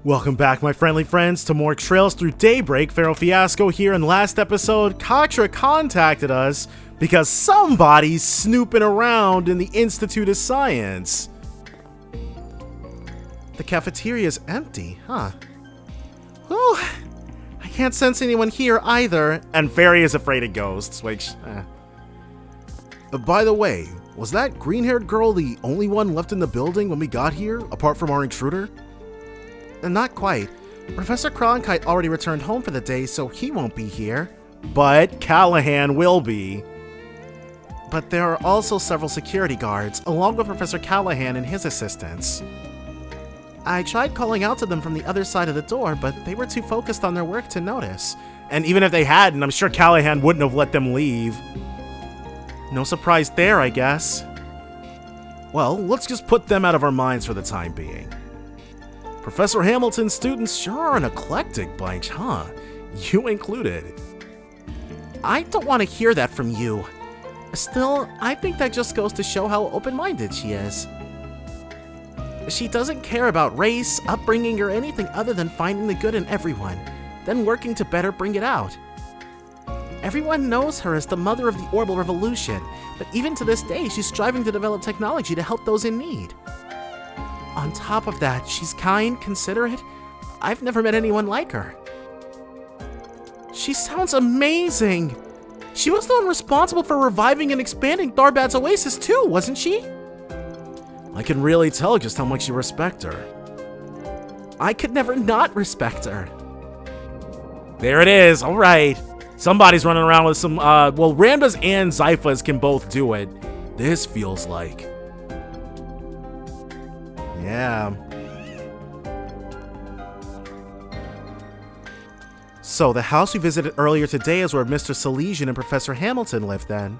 Welcome back, my friendly friends, to more Trails Through Daybreak. Pharaoh Fiasco here. In the last episode, Katra contacted us because somebody's snooping around in the Institute of Science. The cafeteria is empty, huh? Whew. I can't sense anyone here either. And Fairy is afraid of ghosts, which... By the way, was that green-haired girl the only one left in the building when we got here, apart from our intruder? Not quite. Professor Cronkite already returned home for the day, so he won't be here. But Callaghan will be. But there are also several security guards, along with Professor Callaghan and his assistants. I tried calling out to them from the other side of the door, but they were too focused on their work to notice. And even if they hadn't, I'm sure Callaghan wouldn't have let them leave. No surprise there, I guess. Well, let's just put them out of our minds for the time being. Professor Hamilton's students sure are an eclectic bunch, huh? You included. I don't want to hear that from you. Still, I think that just goes to show how open-minded she is. She doesn't care about race, upbringing, or anything other than finding the good in everyone, then working to better bring it out. Everyone knows her as the mother of the Orbalheimer Revolution, but even to this day, she's striving to develop technology to help those in need. On top of that, she's kind, considerate. I've never met anyone like her. She sounds amazing! She was the one responsible for reviving and expanding Tharbad's Oasis too, wasn't she? I can really tell just how much you respect her. I could never not respect her. There it is, alright. Somebody's running around with some, well, Ramdas and Zyphas can both do it. This feels like... Yeah. So, the house we visited earlier today is where Mr. Salesian and Professor Hamilton lived then.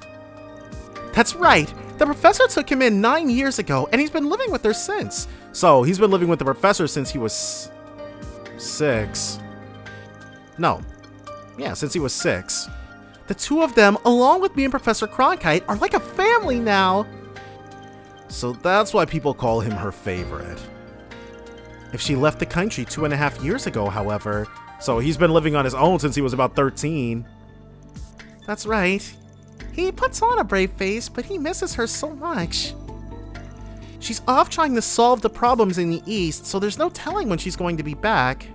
That's right! The professor took him in 9 years ago, and he's been living with her since. So, he's been living with the professor since he was... 6. No. Yeah, since he was 6. The two of them, along with me and Professor Cronkite, are like a family now! So that's why people call him her favorite. If she left the country 2.5 years ago, however, so he's been living on his own since he was about 13. That's right. He puts on a brave face, but he misses her so much. She's off trying to solve the problems in the East, so there's no telling when she's going to be back.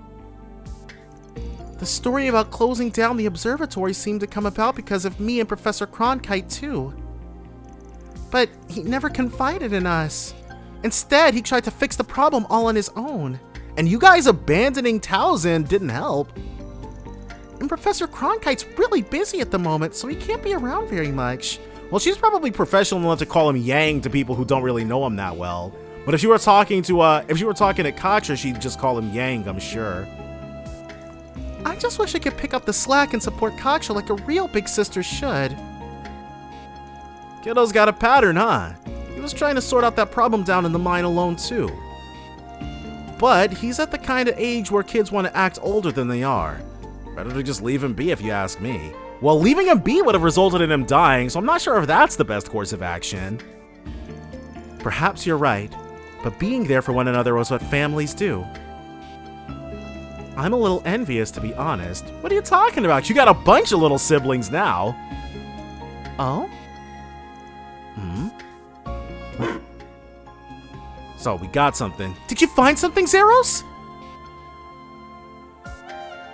The story about closing down the observatory seemed to come about because of me and Professor Cronkite too. But he never confided in us. Instead, he tried to fix the problem all on his own. And you guys abandoning Towson didn't help. And Professor Cronkite's really busy at the moment, so he can't be around very much. Well, she's probably professional enough to call him Yang to people who don't really know him that well. But if she were talking to Katra, she'd just call him Yang, I'm sure. I just wish I could pick up the slack and support Katra like a real big sister should. Kiddo's got a pattern, huh? He was trying to sort out that problem down in the mine alone, too. But he's at the kind of age where kids want to act older than they are. Better to just leave him be if you ask me. Well, leaving him be would have resulted in him dying, so I'm not sure if that's the best course of action. Perhaps you're right, but being there for one another was what families do. I'm a little envious, to be honest. What are you talking about? You got a bunch of little siblings now. Oh? So, we got something. Did you find something, Zeros?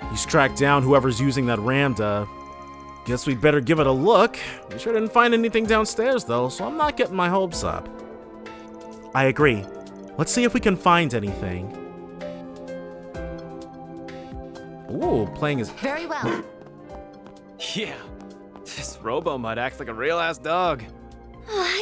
He's tracked down whoever's using that Ramda. Guess we'd better give it a look. We sure didn't find anything downstairs, though, so I'm not getting my hopes up. I agree. Let's see if we can find anything. Ooh, playing is... Very well. Yeah, this robo-mud acts like a real-ass dog.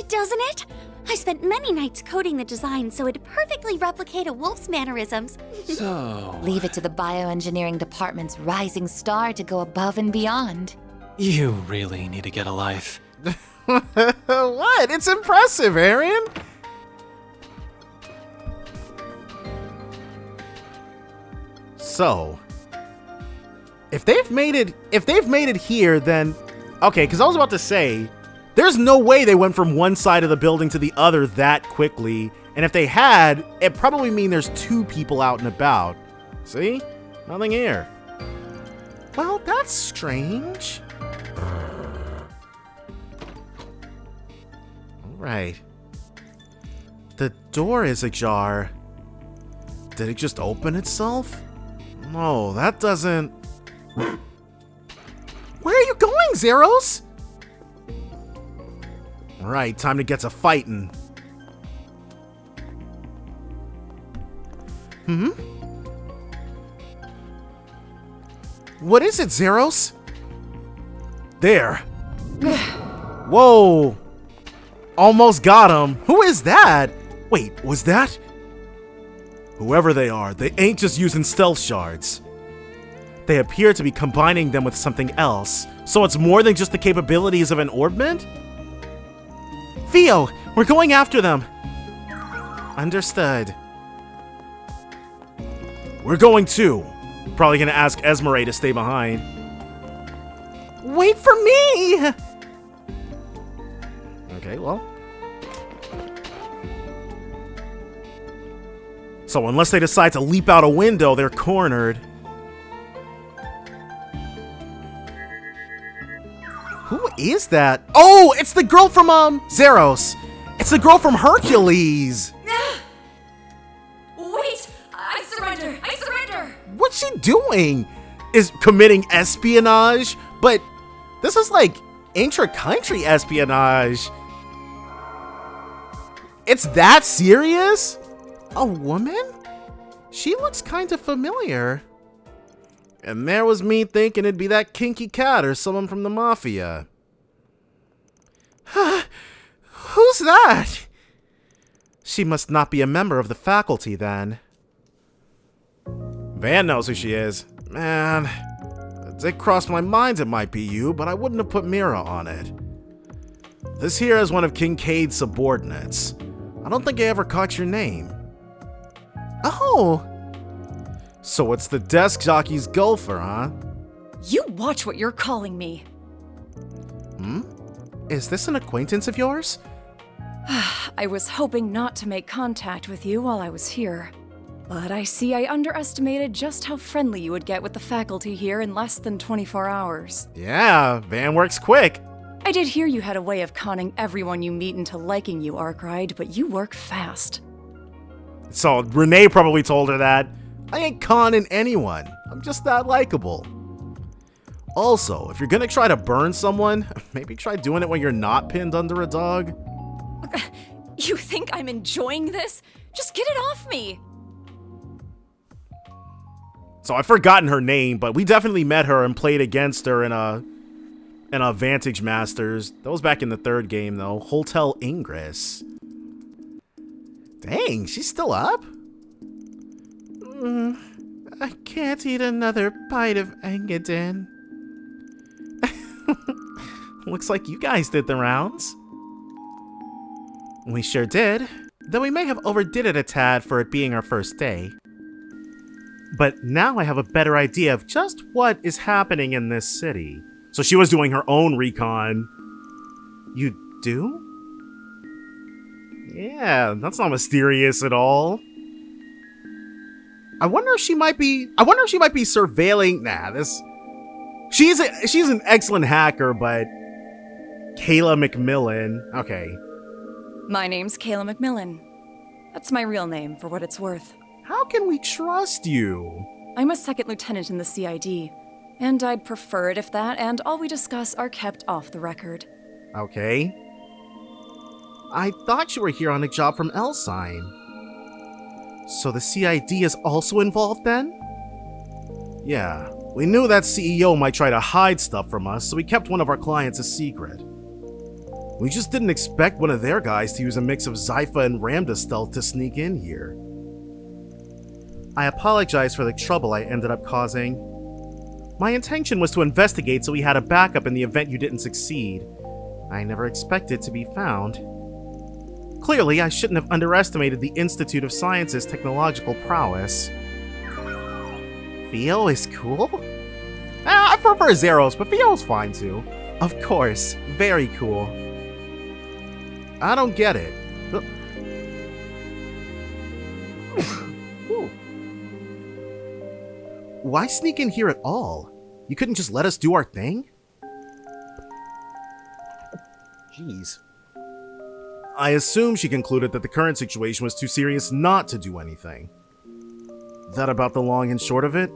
Doesn't it? I spent many nights coding the design so it'd perfectly replicate a wolf's mannerisms. So... Leave it to the bioengineering department's rising star to go above and beyond. You really need to get a life. What? It's impressive, Arian! So... If they've made it here, then... Okay, because I was about to say... There's no way they went from one side of the building to the other that quickly. And if they had, it'd probably mean there's two people out and about. See? Nothing here. Well, that's strange. Alright. The door is ajar. Did it just open itself? No, that doesn't... Where are you going, Zeros? Alright, time to get to fighting. What is it, Zeros? There. Whoa. Almost got him. Who is that? Wait, was that? Whoever they are, they ain't just using stealth shards. They appear to be combining them with something else, so it's more than just the capabilities of an orbment? Theo, we're going after them. Understood. We're going too. Probably gonna ask Esmeralda to stay behind. Wait for me! Okay, well. So unless they decide to leap out a window, they're cornered. Who is that? Oh, it's the girl from, Zeros. It's the girl from Hercules. Wait! I surrender! I surrender! What's she doing? Is committing espionage, but This is like intra-country espionage. It's that serious? A woman? She looks kind of familiar. and there was me thinking it'd be that kinky cat or someone from the mafia. Who's that? She must not be a member of the faculty then. Van knows who she is. Man, it did cross my mind it might be you, but I wouldn't have put Mira on it. This here is one of Kincaid's subordinates. I don't think I ever caught your name. Oh, So it's the desk jockey's golfer, huh? You watch what you're calling me. is this an acquaintance of yours? I was hoping not to make contact with you while I was here. But I see I underestimated just how friendly you would get with the faculty here in less than 24 hours. Yeah, Van works quick. I did hear you had a way of conning everyone you meet into liking you, Arkwright, but you work fast. So Renee probably told her that. I ain't conning anyone. I'm just that likable. Also, if you're gonna try to burn someone, maybe try doing it when you're not pinned under a dog. You think I'm enjoying this? Just get it off me! So I've forgotten her name, but we definitely met her and played against her in a Vantage Masters. That was back in the third game though. Hotel Ingress. Dang, she's still up? I can't eat another bite of Engadin. Looks like you guys did the rounds. We sure did, though we may have overdid it a tad for it being our first day. But now I have a better idea of just what is happening in this city. So she was doing her own recon. You do? Yeah, that's not mysterious at all. I wonder if she might be surveilling. She's an excellent hacker, but Kayla McMillan. Okay. My name's Kayla McMillan. That's my real name, for what it's worth. How can we trust you? I'm a second lieutenant in the CID, and I'd prefer it if that and all we discuss are kept off the record. Okay. I thought you were here on a job from Elsign. So the CID is also involved then? Yeah, we knew that CEO might try to hide stuff from us, so we kept one of our clients a secret. We just didn't expect one of their guys to use a mix of Zypha and Ramda stealth to sneak in here. I apologize for the trouble I ended up causing. My intention was to investigate so we had a backup in the event you didn't succeed. I never expected to be found. Clearly, I shouldn't have underestimated the Institute of Science's technological prowess. Theo is cool? I prefer Zeros, but Theo's fine too. Of course, very cool. I don't get it. why sneak in here at all? You couldn't just let us do our thing? Jeez. I assume she concluded that the current situation was too serious not to do anything. That about the long and short of it?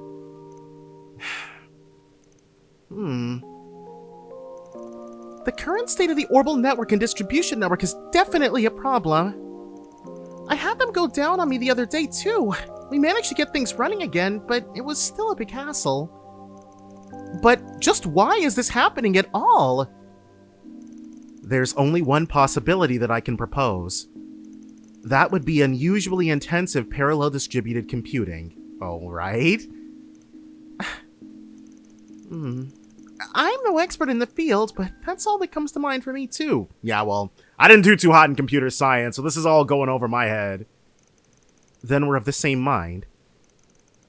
The current state of the Orbital network and distribution network is definitely a problem. I had them go down on me the other day too. We managed to get things running again, but it was still a big hassle. But just why is this happening at all? There's only one possibility that I can propose. That would be unusually intensive parallel distributed computing. Oh, right? I'm no expert in the field, but that's all that comes to mind for me too. Yeah, well, I didn't do too hot in computer science, so this is all going over my head. Then we're of the same mind.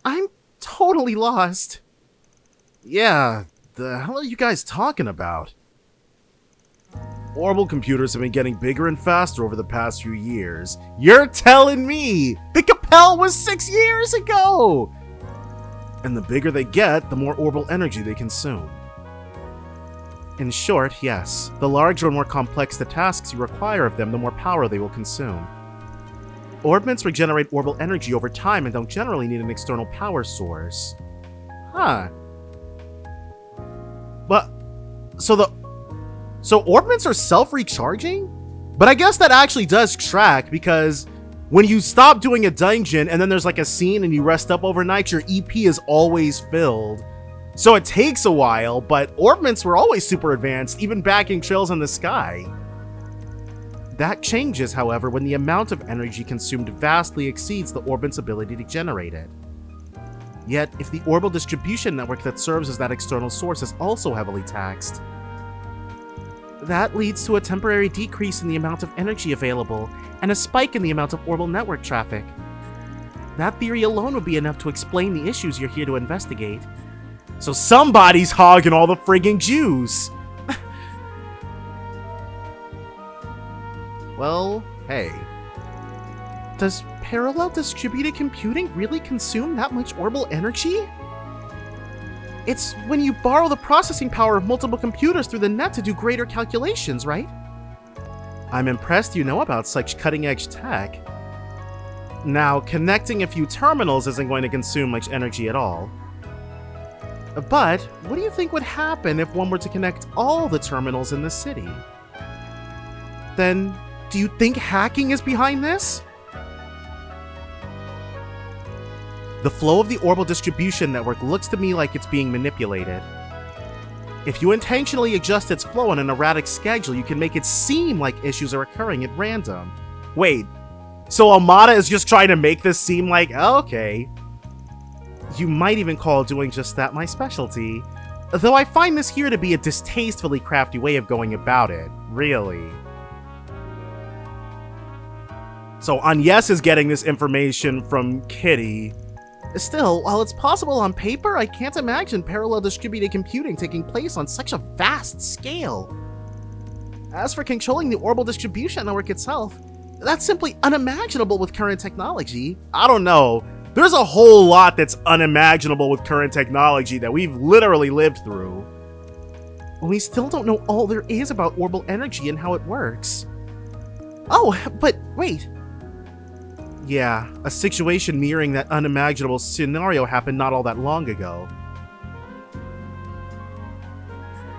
I'm totally lost. Yeah, the hell are you guys talking about? Orbital computers have been getting bigger and faster over the past few years. You're telling me the Capel was 6 years ago! And the bigger they get, the more orbital energy they consume. In short, yes, the larger and more complex the tasks you require of them, the more power they will consume. Orbments regenerate orbital energy over time and don't generally need an external power source. Huh. But, so orbments are self-recharging? But I guess that actually does track, because when you stop doing a dungeon and then there's like a scene and you rest up overnight, your EP is always filled. So it takes a while, but orbments were always super advanced, even back in Trails in the Sky. That changes, however, when the amount of energy consumed vastly exceeds the orbment's ability to generate it. Yet, if the orbital distribution network that serves as that external source is also heavily taxed, that leads to a temporary decrease in the amount of energy available and a spike in the amount of orbital network traffic. That theory alone would be enough to explain the issues you're here to investigate. So somebody's hogging all the frigging juice! Well, hey. Does parallel distributed computing really consume that much orbital energy? It's when you borrow the processing power of multiple computers through the net to do greater calculations, right? I'm impressed you know about such cutting-edge tech. Now, connecting a few terminals isn't going to consume much energy at all. But, what do you think would happen if one were to connect all the terminals in the city? Then, do you think hacking is behind this? The flow of the orbital distribution network looks to me like it's being manipulated. If you intentionally adjust its flow on an erratic schedule, you can make it seem like issues are occurring at random. Wait, so Amada is just trying to make this seem like, okay. You might even call doing just that my specialty, though I find this here to be a distastefully crafty way of going about it, really. So Agnes is getting this information from Kitty. Still, while it's possible on paper, I can't imagine parallel distributed computing taking place on such a vast scale. As for controlling the orbital distribution network itself, that's simply unimaginable with current technology. I don't know. There's a whole lot that's unimaginable with current technology that we've literally lived through. We still don't know all there is about orbital energy and how it works. Oh, but wait. Yeah, a situation mirroring that unimaginable scenario happened not all that long ago.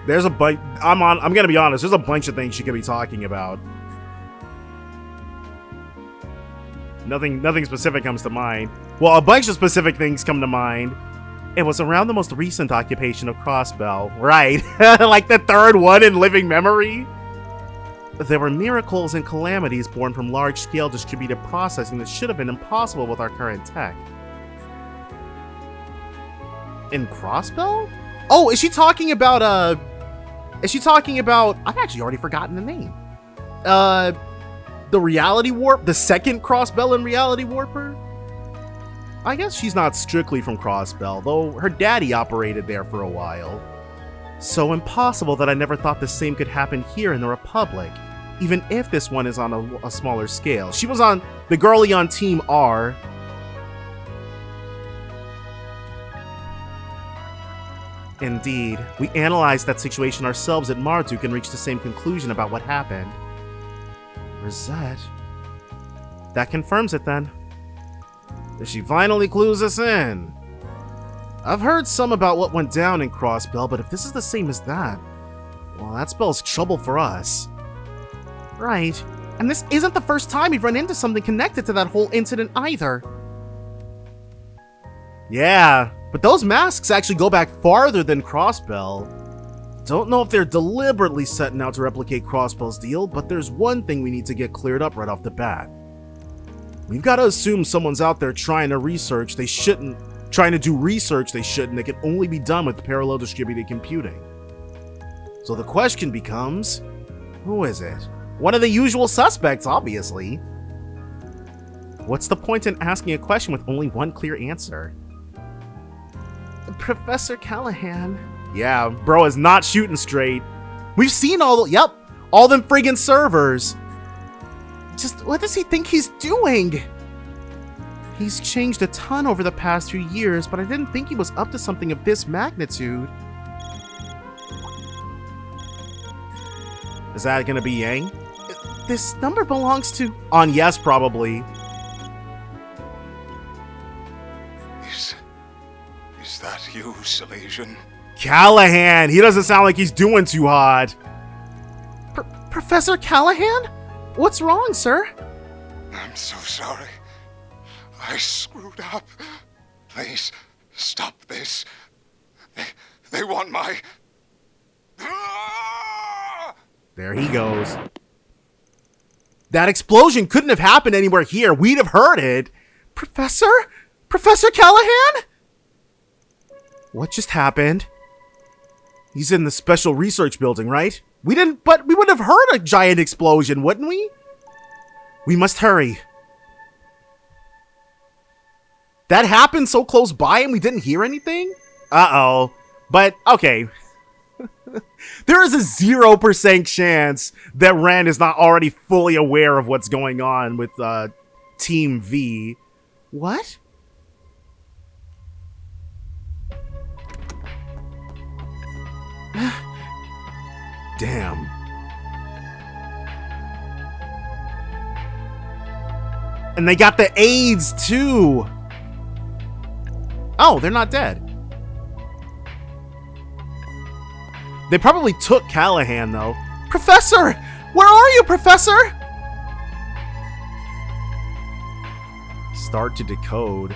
There's a bunch. I'm gonna be honest. There's a bunch of things she could be talking about. Nothing specific comes to mind. Well, a bunch of specific things come to mind. It was around the most recent occupation of Crossbell, right? Like the third one in living memory. There were miracles and calamities born from large-scale distributed processing that should have been impossible with our current tech. In Crossbell? Oh, is she talking about, I've actually already forgotten the name. The Reality Warp? The second Crossbell in Reality Warper? I guess she's not strictly from Crossbell, though her daddy operated there for a while. So impossible that I never thought the same could happen here in the Republic, even if this one is on a smaller scale. She was on the girlie on Team R. Indeed, we analyzed that situation ourselves at Marduk and reached the same conclusion about what happened. Rosette? That confirms it then. She finally clues us in. I've heard some about what went down in Crossbell, but if this is the same as that, well, that spells trouble for us. Right. And this isn't the first time we've run into something connected to that whole incident either. Yeah, but those masks actually go back farther than Crossbell. Don't know if they're deliberately setting out to replicate Crossbell's deal, but there's one thing we need to get cleared up right off the bat. We've got to assume someone's out there trying to do research they shouldn't, that can only be done with parallel distributed computing. So the question becomes, who is it? One of the usual suspects, obviously. What's the point in asking a question with only one clear answer? Professor Callaghan. Yeah, bro is not shooting straight. We've seen all them friggin' servers. Just what does he think he's doing? He's changed a ton over the past few years, but I didn't think he was up to something of this magnitude. Is that gonna be Yang? This number belongs to... On yes, probably. Is that you, Salesian? Callaghan! He doesn't sound like he's doing too hot. Professor Callaghan? What's wrong, sir? I'm so sorry. I screwed up. Please, stop this. They want my... There he goes. That explosion couldn't have happened anywhere here. We'd have heard it. Professor? Professor Callaghan? What just happened? He's in the special research building, right? We would have heard a giant explosion, wouldn't we? We must hurry. That happened so close by and we didn't hear anything? Uh-oh. But, okay. There is a 0% chance that Ren is not already fully aware of what's going on with Team V. What? Damn. And they got the AIDS too. Oh, they're not dead. They probably took Callaghan though. Professor! Where are you, Professor? Start to decode.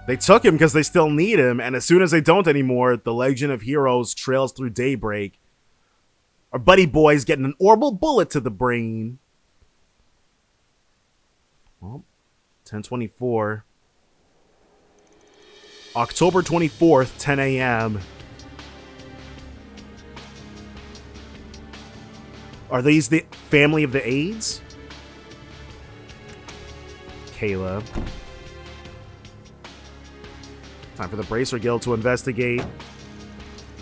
They took him because they still need him, and as soon as they don't anymore, the Legion of Heroes trails through Daybreak. Our buddy boy's getting an orbital bullet to the brain. Well, 10:24. October 24th, 10 a.m. Are these the family of the AIDS? Kayla. Time for the Bracer Guild to investigate.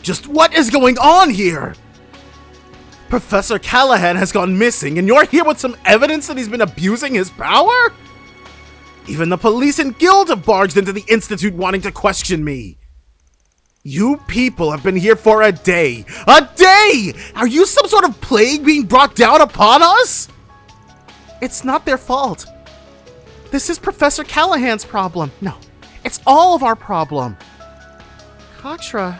Just what is going on here? Professor Callaghan has gone missing, and you're here with some evidence that he's been abusing his power? Even the police and guild have barged into the Institute wanting to question me. You people have been here for a day. A day! Are you some sort of plague being brought down upon us? It's not their fault. This is Professor Callaghan's problem. No, it's all of our problem. Katra.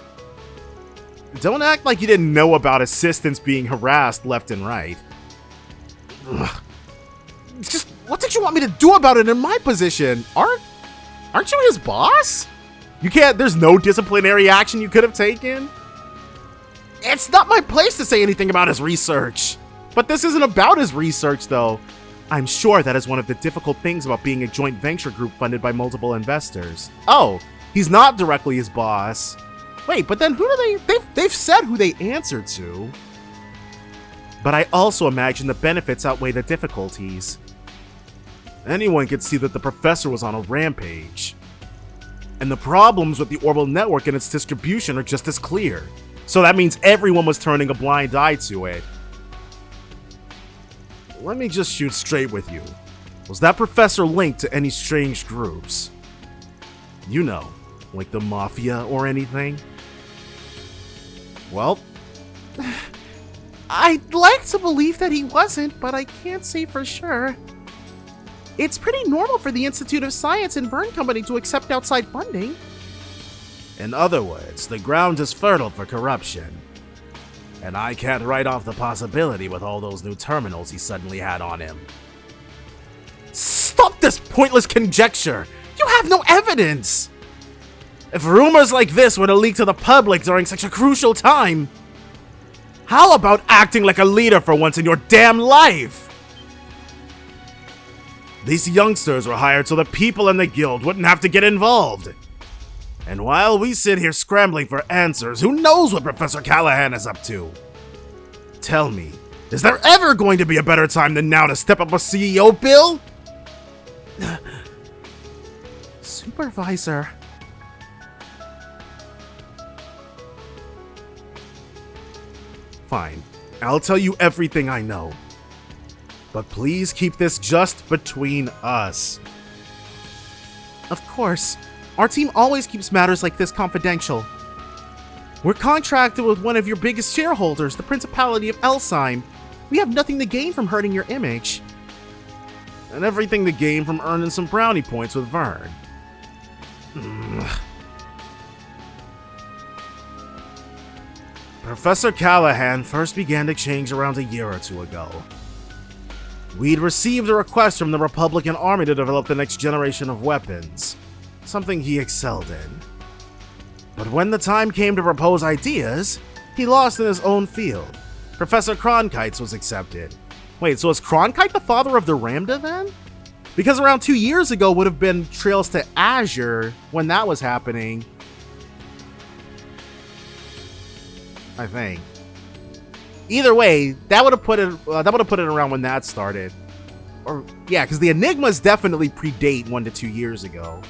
Don't act like you didn't know about assistants being harassed left and right. Ugh. Just, what did you want me to do about it in my position? Aren't you his boss? You can't, there's no disciplinary action you could have taken? It's not my place to say anything about his research. But this isn't about his research, though. I'm sure that is one of the difficult things about being a joint venture group funded by multiple investors. Oh, he's not directly his boss. Wait, but then who do they've said who they answer to. But I also imagine the benefits outweigh the difficulties. Anyone could see that the professor was on a rampage. And the problems with the Orbital Network and its distribution are just as clear. So that means everyone was turning a blind eye to it. Let me just shoot straight with you. Was that professor linked to any strange groups? You know, like the mafia or anything? Well, I'd like to believe that he wasn't, but I can't say for sure. It's pretty normal for the Institute of Science and Vern Company to accept outside funding. In other words, the ground is fertile for corruption. And I can't write off the possibility with all those new terminals he suddenly had on him. Stop this pointless conjecture! You have no evidence! If rumors like this were to leak to the public during such a crucial time, how about acting like a leader for once in your damn life? These youngsters were hired so the people in the guild wouldn't have to get involved. And while we sit here scrambling for answers, who knows what Professor Callaghan is up to? Tell me, is there ever going to be a better time than now to step up a CEO bill? Supervisor. Fine, I'll tell you everything I know. But please keep this just between us. Of course. Our team always keeps matters like this confidential. We're contracted with one of your biggest shareholders, the Principality of Elsheim. We have nothing to gain from hurting your image. And everything to gain from earning some brownie points with Vern. Professor Callaghan first began to change around a year or two ago. We'd received a request from the Republican Army to develop the next generation of weapons, something he excelled in. But when the time came to propose ideas, he lost in his own field. Professor Cronkite's was accepted. Wait, so is Cronkite the father of the Ramda then? Because around 2 years ago would have been Trails to Azure when that was happening. I think. Either way, that would have put it around when that started. Or yeah, because the Enigmas definitely predate 1 to 2 years ago.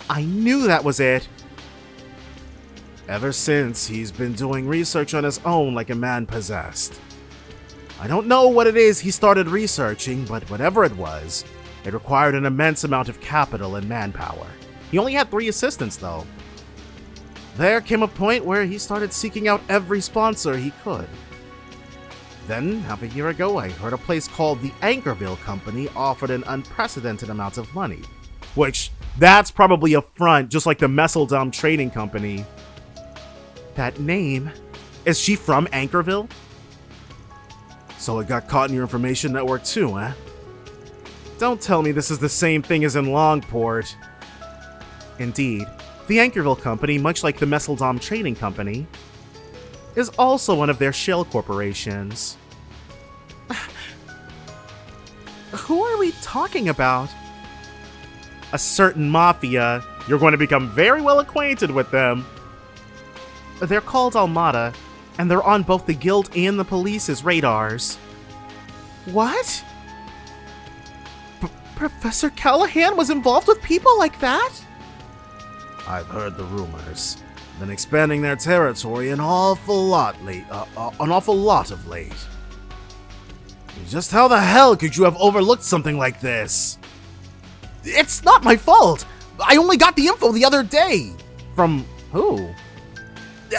I knew that was it. Ever since, he's been doing research on his own like a man possessed. I don't know what it is he started researching, but whatever it was, it required an immense amount of capital and manpower. He only had 3 assistants though. There came a point where he started seeking out every sponsor he could. Then, half a year ago, I heard a place called the Anchorville Company offered an unprecedented amount of money. Which, that's probably a front, just like the Messeldom Trading Company. That name. Is she from Anchorville? So it got caught in your information network too, eh? Don't tell me this is the same thing as in Longport. Indeed. The Anchorville Company, much like the Messeldom Trading Company, is also one of their shell corporations. Who are we talking about? A certain mafia. You're going to become very well acquainted with them. They're called Almada, and they're on both the guild and the police's radars. What? Professor Callaghan was involved with people like that? I've heard the rumors. Been expanding their territory an awful lot of late. Just how the hell could you have overlooked something like this? It's not my fault! I only got the info the other day! From who?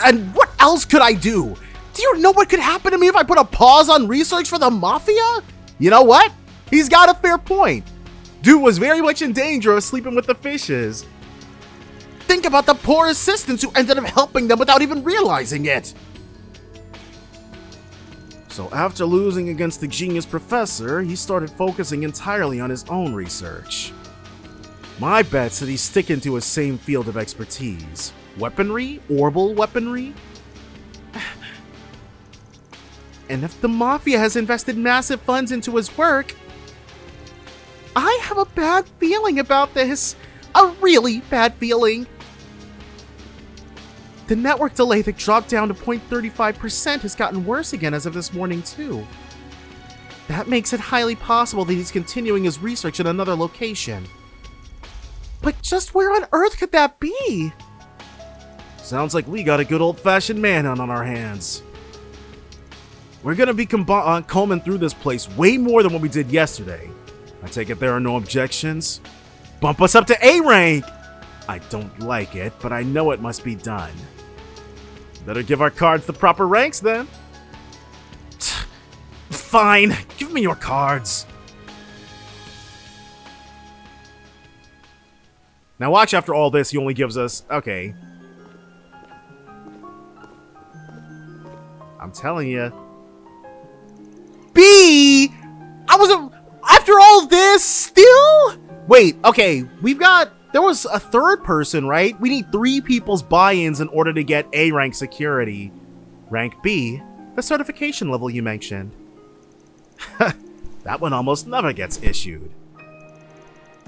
And what else could I do? Do you know what could happen to me if I put a pause on research for the Mafia? You know what? He's got a fair point. Dude was very much in danger of sleeping with the fishes. Think about the poor assistants who ended up helping them without even realizing it. So after losing against the genius professor, he started focusing entirely on his own research. My bet's that he's sticking to his same field of expertise. Weaponry? Orbal weaponry? And if the Mafia has invested massive funds into his work, I have a bad feeling about this. A really bad feeling. The network delay that dropped down to 0.35% has gotten worse again as of this morning too. That makes it highly possible that he's continuing his research in another location. But just where on earth could that be? Sounds like we got a good old-fashioned manhunt on our hands. We're gonna be combing through this place way more than what we did yesterday. I take it there are no objections? Bump us up to A rank! I don't like it, but I know it must be done. Better give our cards the proper ranks then. Fine, give me your cards. Now watch, after all this, he only gives us... Okay. I'm telling you. B! I wasn't... After all this, still? Wait, okay, we've got... There was a third person, right? We need 3 people's buy-ins in order to get A rank security. Rank B, the certification level you mentioned. That one almost never gets issued.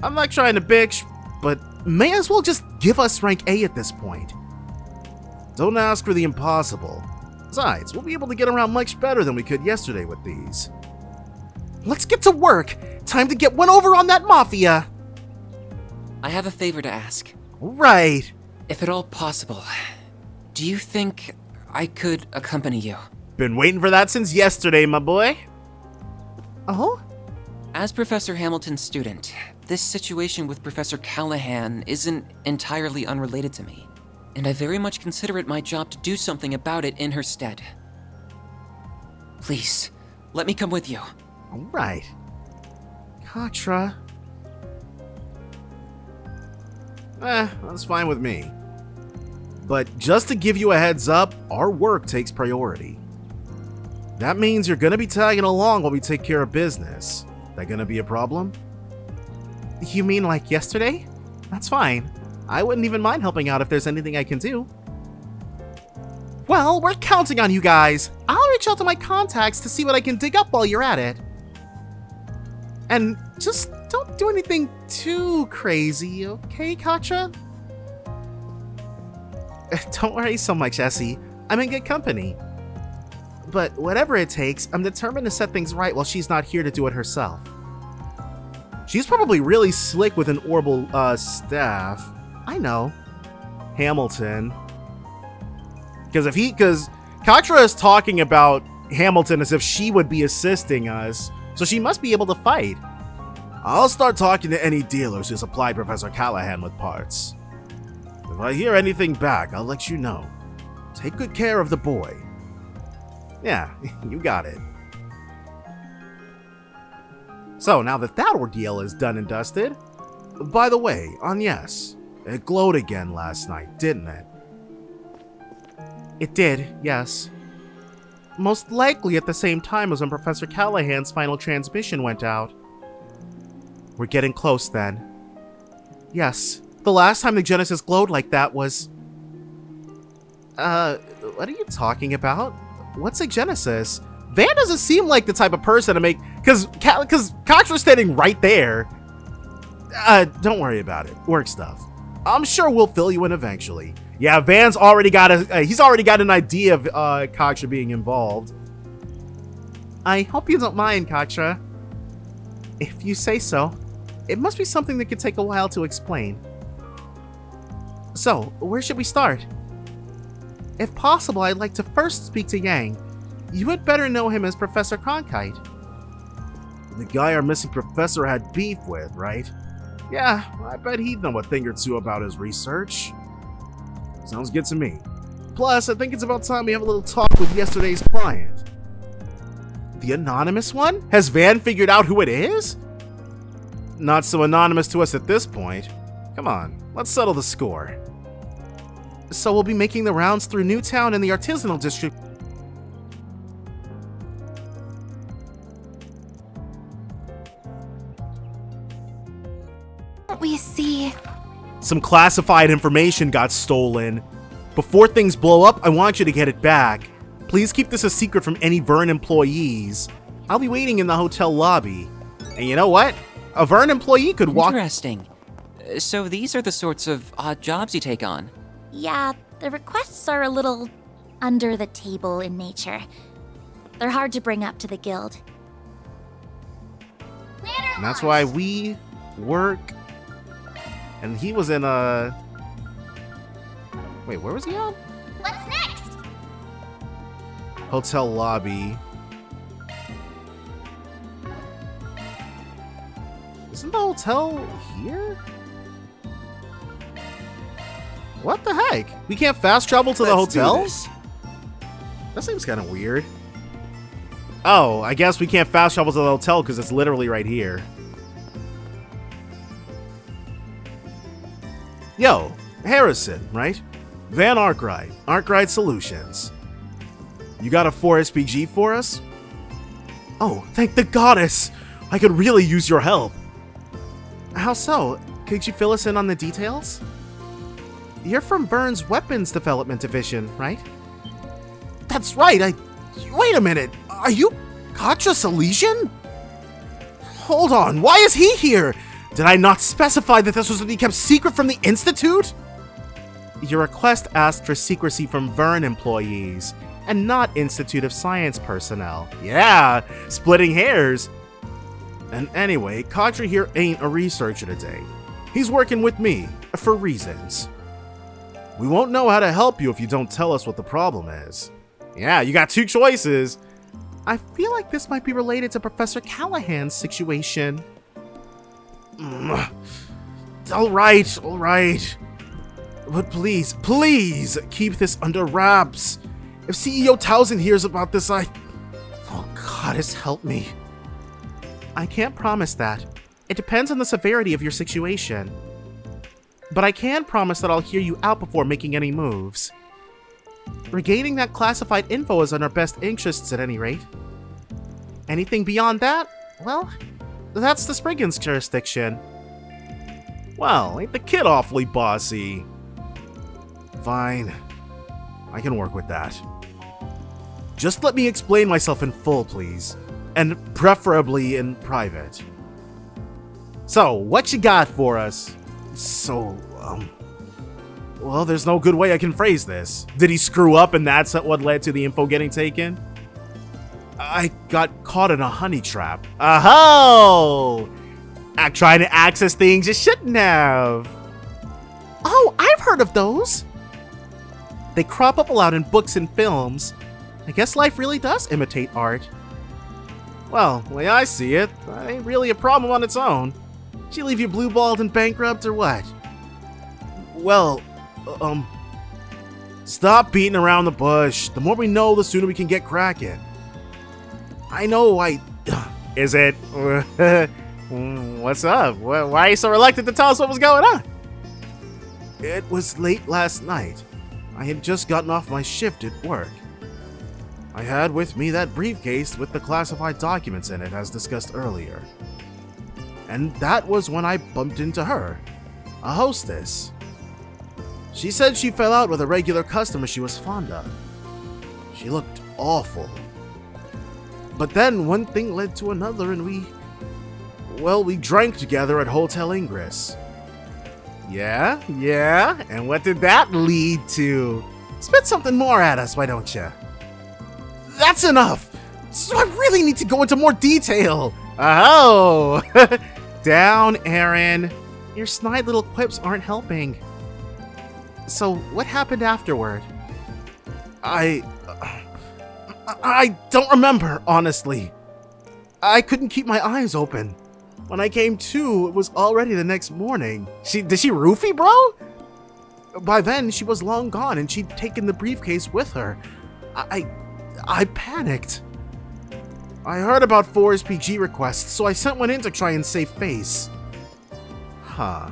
I'm not trying to bitch, but may as well just give us rank A at this point. Don't ask for the impossible. Besides, we'll be able to get around much better than we could yesterday with these. Let's get to work! Time to get one over on that mafia! I have a favor to ask. Right. If at all possible, do you think I could accompany you? Been waiting for that since yesterday, my boy. Oh? As Professor Hamilton's student, this situation with Professor Callaghan isn't entirely unrelated to me, and I very much consider it my job to do something about it in her stead. Please, let me come with you. All right. Katra. That's fine with me. But just to give you a heads up, our work takes priority. That means you're gonna be tagging along while we take care of business. That gonna be a problem? You mean like yesterday? That's fine. I wouldn't even mind helping out if there's anything I can do. Well, we're counting on you guys. I'll reach out to my contacts to see what I can dig up while you're at it. And just don't do anything too crazy, okay, Katra? Don't worry so much, Essie. I'm in good company. But whatever it takes, I'm determined to set things right while she's not here to do it herself. She's probably really slick with an Orbital staff. I know. Hamilton. Because Katra is talking about Hamilton as if she would be assisting us, so she must be able to fight. I'll start talking to any dealers who supply Professor Callaghan with parts. If I hear anything back, I'll let you know. Take good care of the boy. Yeah, you got it. So, now that that ordeal is done and dusted... By the way, on yes, it glowed again last night, didn't it? It did, yes. Most likely at the same time as when Professor Callaghan's final transmission went out. We're getting close then. Yes, the last time the Genesis glowed like that was... what are you talking about? What's a Genesis? Van doesn't seem like the type of person to make... Because Katra's standing right there. Don't worry about it. Work stuff. I'm sure we'll fill you in eventually. Yeah, Van's already got he's already got an idea of Katra being involved. I hope you don't mind, Katra. If you say so. It must be something that could take a while to explain. So, where should we start? If possible, I'd like to first speak to Yang. You had better know him as Professor Cronkite. The guy our missing professor had beef with, right? Yeah, I bet he'd know a thing or two about his research. Sounds good to me. Plus, I think it's about time we have a little talk with yesterday's client. The anonymous one? Has Van figured out who it is? Not so anonymous to us at this point. Come on, let's settle the score. So we'll be making the rounds through Newtown and the Artisanal District. We see. Some classified information got stolen. Before things blow up, I want you to get it back. Please keep this a secret from any Vern employees. I'll be waiting in the hotel lobby. And you know what? A Vern employee could walk— Interesting. So these are the sorts of odd jobs you take on. Yeah, the requests are a little under the table in nature. They're hard to bring up to the guild. And that's why we work. And he was in a... Wait, where was he at? What's next? Hotel lobby. Isn't the hotel here? What the heck? We can't fast travel to the Let's do hotel? this. That seems kind of weird. Oh, I guess we can't fast travel to the hotel because it's literally right here. Yo, Harrison, right? Van Arkwright, Arkwright Solutions. You got a 4 SPG for us? Oh, thank the goddess! I could really use your help. How so? Could you fill us in on the details? You're from Vern's Weapons Development Division, right? That's right, Wait a minute, are you Katra Salesian? Hold on, why is he here? Did I not specify that this was to be kept secret from the Institute? Your request asked for secrecy from Vern employees, and not Institute of Science personnel. Yeah, splitting hairs. And anyway, Katra here ain't a researcher today. He's working with me, for reasons. We won't know how to help you if you don't tell us what the problem is. Yeah, you got 2 choices. I feel like this might be related to Professor Callaghan's situation. All right. But please, keep this under wraps. If CEO Towson hears about this, Oh, goddess, help me. I can't promise that. It depends on the severity of your situation. But I can promise that I'll hear you out before making any moves. Regaining that classified info is in our best interests at any rate. Anything beyond that, well, that's the Spriggan's jurisdiction. Well, ain't the kid awfully bossy? Fine. I can work with that. Just let me explain myself in full, please. And preferably in private. So, what you got for us? Well, there's no good way I can phrase this. Did he screw up and that's what led to the info getting taken? I got caught in a honey trap. Oh! Trying to access things you shouldn't have. Oh, I've heard of those. They crop up a lot in books and films. I guess life really does imitate art. Well, the way I see it, that ain't really a problem on its own. She leave you blue-balled and bankrupt or what? Well, stop beating around the bush. The more we know, the sooner we can get cracking. I know Is it? What's up? Why are you so reluctant to tell us what was going on? It was late last night. I had just gotten off my shift at work. I had with me that briefcase with the classified documents in it, as discussed earlier. And that was when I bumped into her, a hostess. She said she fell out with a regular customer she was fond of. She looked awful. But then one thing led to another and we drank together at Hotel Ingress. Yeah? And what did that lead to? Spit something more at us, why don't you? That's enough! So I really need to go into more detail! Oh! Down, Aaron. Your snide little quips aren't helping. So, what happened afterward? I don't remember, honestly. I couldn't keep my eyes open. When I came to, it was already the next morning. Did she roofie, bro? By then, she was long gone and she'd taken the briefcase with her. I panicked. I heard about 4 SPG requests, so I sent one in to try and save face. Huh.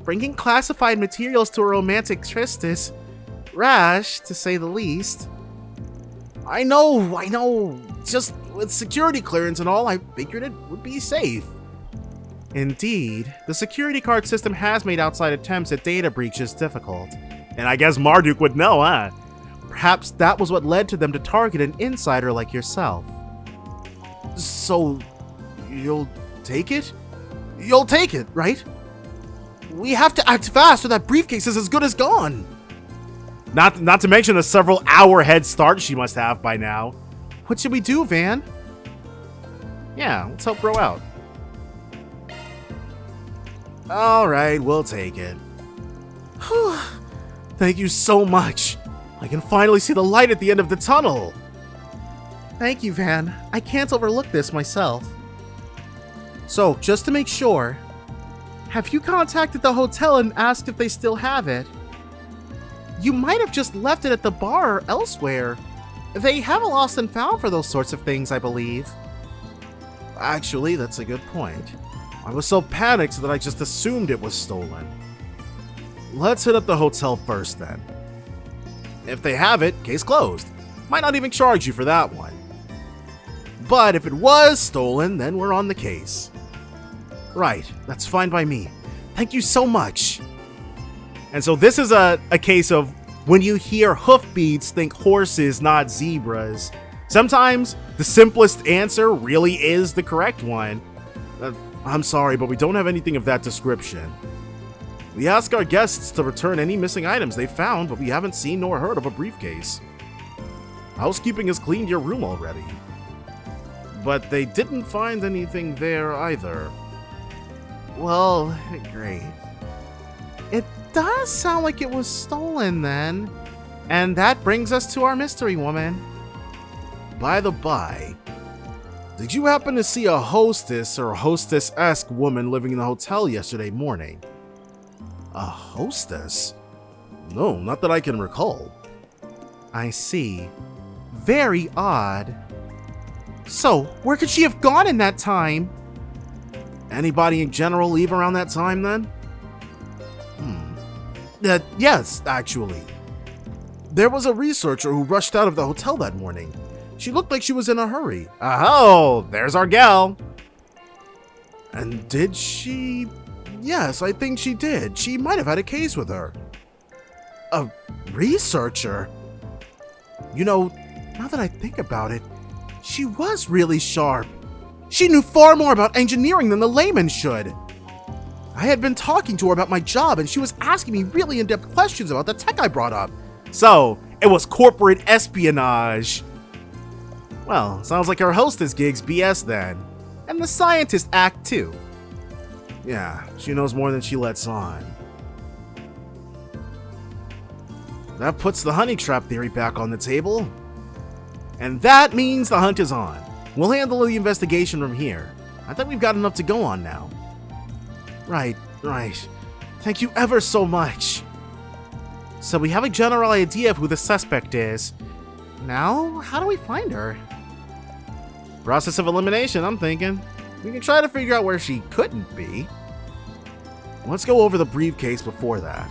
Bringing classified materials to a romantic tryst is rash, to say the least. I know. Just with security clearance and all, I figured it would be safe. Indeed, the security card system has made outside attempts at data breaches difficult. And I guess Marduk would know, huh? Perhaps that was what led to them to target an insider like yourself. So, you'll take it? You'll take it, right? We have to act fast or that briefcase is as good as gone. Not to mention the several hour head start she must have by now. What should we do, Van? Yeah, let's help bro out. Alright, we'll take it. Thank you so much. I can finally see the light at the end of the tunnel. Thank you, Van. I can't overlook this myself. So, just to make sure, have you contacted the hotel and asked if they still have it? You might have just left it at the bar or elsewhere. They have a lost and found for those sorts of things, I believe. Actually, that's a good point. I was so panicked that I just assumed it was stolen. Let's hit up the hotel first then. If they have it, case closed. Might not even charge you for that one. But if it was stolen, then we're on the case. Right, that's fine by me. Thank you so much. And so this is a case of when you hear hoofbeats, think horses, not zebras. Sometimes the simplest answer really is the correct one. I'm sorry, but we don't have anything of that description. We ask our guests to return any missing items they found, but we haven't seen nor heard of a briefcase. Housekeeping has cleaned your room already. But they didn't find anything there either. Well, great. It does sound like it was stolen then. And that brings us to our mystery woman. By the by, did you happen to see a hostess or hostess-esque woman living in the hotel yesterday morning? A hostess? No, not that I can recall. I see. Very odd. So, where could she have gone in that time? Anybody in general leave around that time then? Yes, actually. There was a researcher who rushed out of the hotel that morning. She looked like she was in a hurry. Oh, there's our gal. And did she? Yes, I think she did. She might have had a case with her. A researcher? You know, now that I think about it, she was really sharp. She knew far more about engineering than the layman should. I had been talking to her about my job, and she was asking me really in-depth questions about the tech I brought up. So, it was corporate espionage. Well, sounds like her hostess gig's BS then. And the scientist act too. Yeah, she knows more than she lets on. That puts the honey trap theory back on the table. And that means the hunt is on. We'll handle the investigation from here. I think we've got enough to go on now. Right. Thank you ever so much. So we have a general idea of who the suspect is. Now, how do we find her? Process of elimination, I'm thinking. We can try to figure out where she couldn't be. Let's go over the briefcase before that.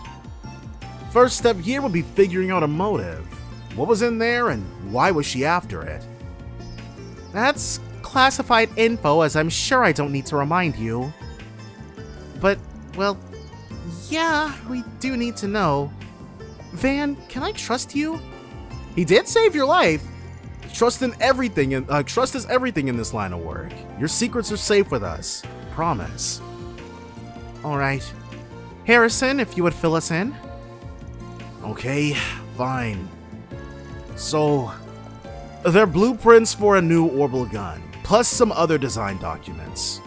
First step here would be figuring out a motive. What was in there and why was she after it? That's classified info, as I'm sure I don't need to remind you. But, well, yeah, we do need to know. Van, can I trust you? He did save your life. Trust is everything in this line of work. Your secrets are safe with us. Promise. All right. Harrison, if you would fill us in. Okay, fine. So, they're blueprints for a new orbital gun, plus some other design documents.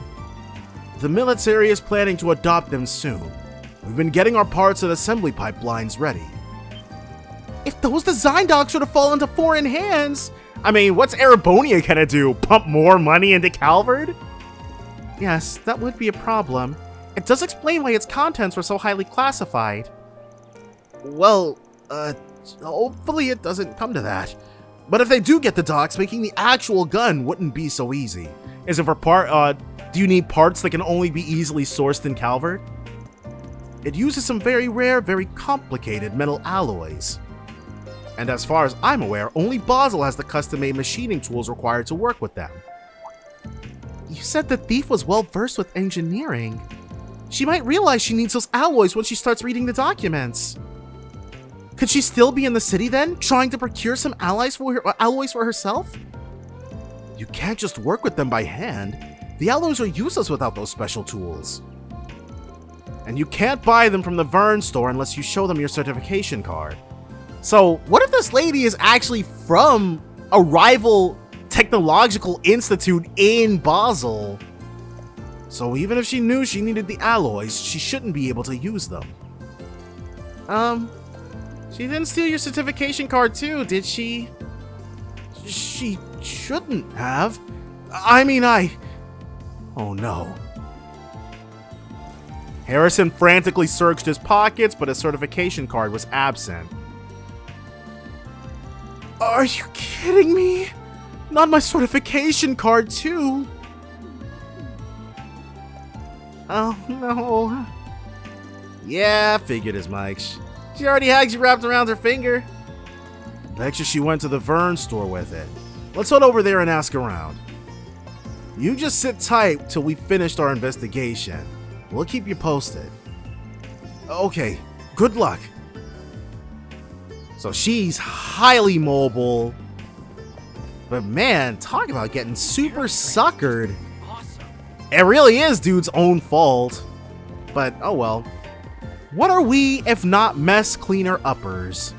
The military is planning to adopt them soon. We've been getting our parts and assembly pipelines ready. If those design docs were to fall into foreign hands, I mean, what's Erebonia gonna do? Pump more money into Calvard? Yes, that would be a problem. It does explain why its contents were so highly classified. Well, hopefully it doesn't come to that. But if they do get the docs, making the actual gun wouldn't be so easy. Is it for do you need parts that can only be easily sourced in Calvard? It uses some very rare, very complicated metal alloys. And as far as I'm aware, only Basel has the custom-made machining tools required to work with them. You said the thief was well-versed with engineering. She might realize she needs those alloys when she starts reading the documents. Could she still be in the city then, trying to procure some alloys for herself? You can't just work with them by hand. The alloys are useless without those special tools. And you can't buy them from the Vern store unless you show them your certification card. So, what if this lady is actually from a rival technological institute in Basel? So even if she knew she needed the alloys, she shouldn't be able to use them. She didn't steal your certification card too, did she? She shouldn't have. Oh no. Harrison frantically searched his pockets, but his certification card was absent. Are you kidding me? Not my certification card, too. Oh, no. Yeah, I figured as much. She already had you wrapped around her finger. Bet you she went to the Vern store with it. Let's head over there and ask around. You just sit tight till we finished our investigation. We'll keep you posted. Okay, good luck. So she's highly mobile. But man, talk about getting super suckered. It really is dude's own fault. But oh well. What are we if not mess cleaner uppers?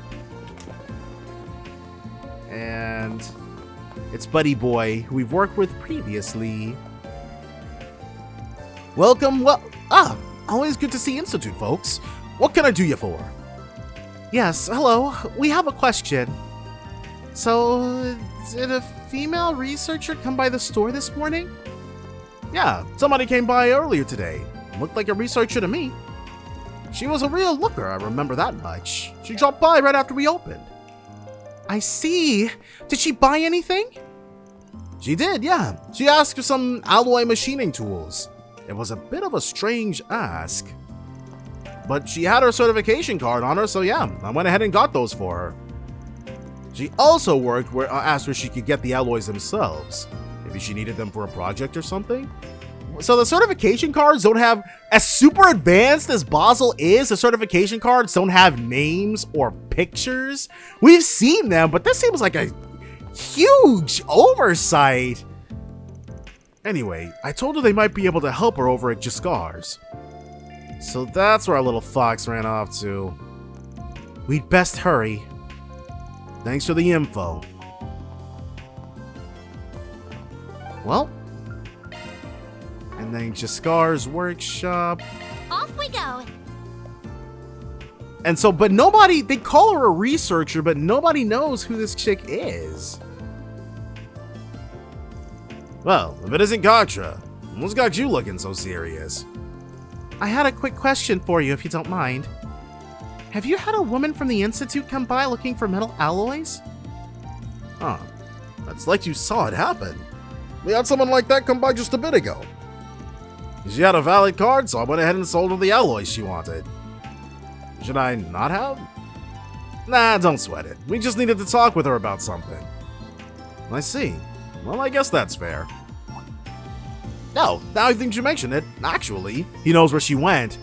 And it's Buddy Boy, who we've worked with previously. Welcome, always good to see Institute, folks. What can I do you for? Yes, hello. We have a question. So, did a female researcher come by the store this morning? Yeah, somebody came by earlier today. Looked like a researcher to me. She was a real looker, I remember that much. She dropped by right after we opened. I see. Did she buy anything? She did, yeah. She asked for some alloy machining tools. It was a bit of a strange ask. But she had her certification card on her, so yeah, I went ahead and got those for her. She also asked where she could get the alloys themselves. Maybe she needed them for a project or something? So the certification cards don't have, as super advanced as Basel is, the certification cards don't have names or pictures. We've seen them, but this seems like a huge oversight. Anyway, I told her they might be able to help her over at Jaskar's. So that's where our little fox ran off to. We'd best hurry. Thanks for the info. Well, and then Jaskar's workshop. Off we go. And so, but nobody, they call her a researcher, but nobody knows who this chick is. Well, if it isn't Gatra, what's got you looking so serious? I had a quick question for you, if you don't mind. Have you had a woman from the Institute come by looking for metal alloys? Huh. That's like you saw it happen. We had someone like that come by just a bit ago. She had a valid card, so I went ahead and sold her the alloys she wanted. Should I not have? Nah, don't sweat it. We just needed to talk with her about something. I see. Well, I guess that's fair. No, now I think you mention it, actually, he knows where she went.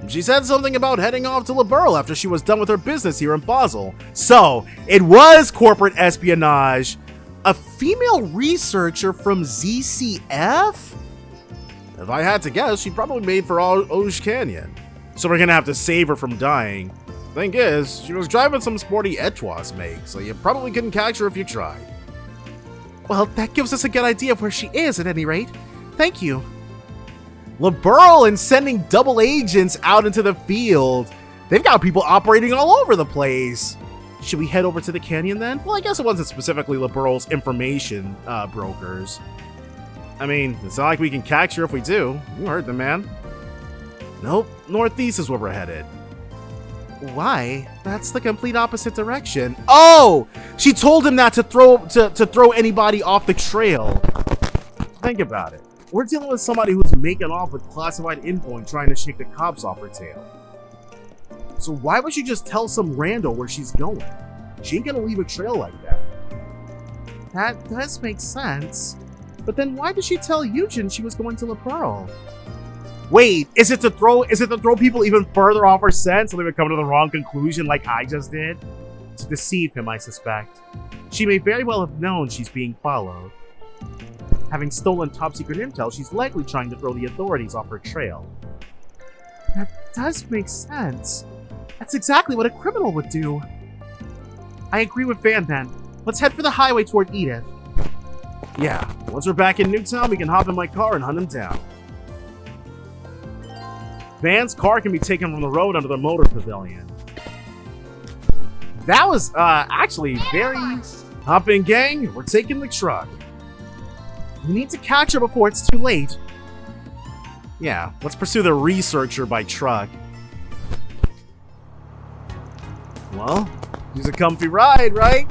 She said something about heading off to Liberl after she was done with her business here in Basel. So, it was corporate espionage. A female researcher from ZCF? If I had to guess, she probably made for Auge Canyon. So we're gonna have to save her from dying. Thing is, she was driving some sporty Etwas make, so you probably couldn't catch her if you tried. Well, that gives us a good idea of where she is at any rate. Thank you. Liberl and sending double agents out into the field. They've got people operating all over the place. Should we head over to the canyon then? Well, I guess it wasn't specifically Liberl's information brokers. I mean, it's not like we can catch her if we do. You heard the man. Nope, northeast is where we're headed. Why? That's the complete opposite direction. Oh! She told him not to throw anybody off the trail. Think about it. We're dealing with somebody who's making off with classified info and trying to shake the cops off her tail. So why would she just tell some rando where she's going? She ain't gonna leave a trail like that. That does make sense. But then why did she tell Eugen she was going to La Pearl? Wait, is it to throw people even further off her scent so they would come to the wrong conclusion like I just did? To deceive him, I suspect. She may very well have known she's being followed. Having stolen top-secret intel, she's likely trying to throw the authorities off her trail. That does make sense. That's exactly what a criminal would do. I agree with Van then. Let's head for the highway toward Edith. Yeah, once we're back in Newtown, we can hop in my car and hunt him down. Van's car can be taken from the road under the motor pavilion. That was actually very... Hop in, gang. We're taking the truck. We need to catch her before it's too late. Yeah, let's pursue the researcher by truck. Well, it's a comfy ride, right?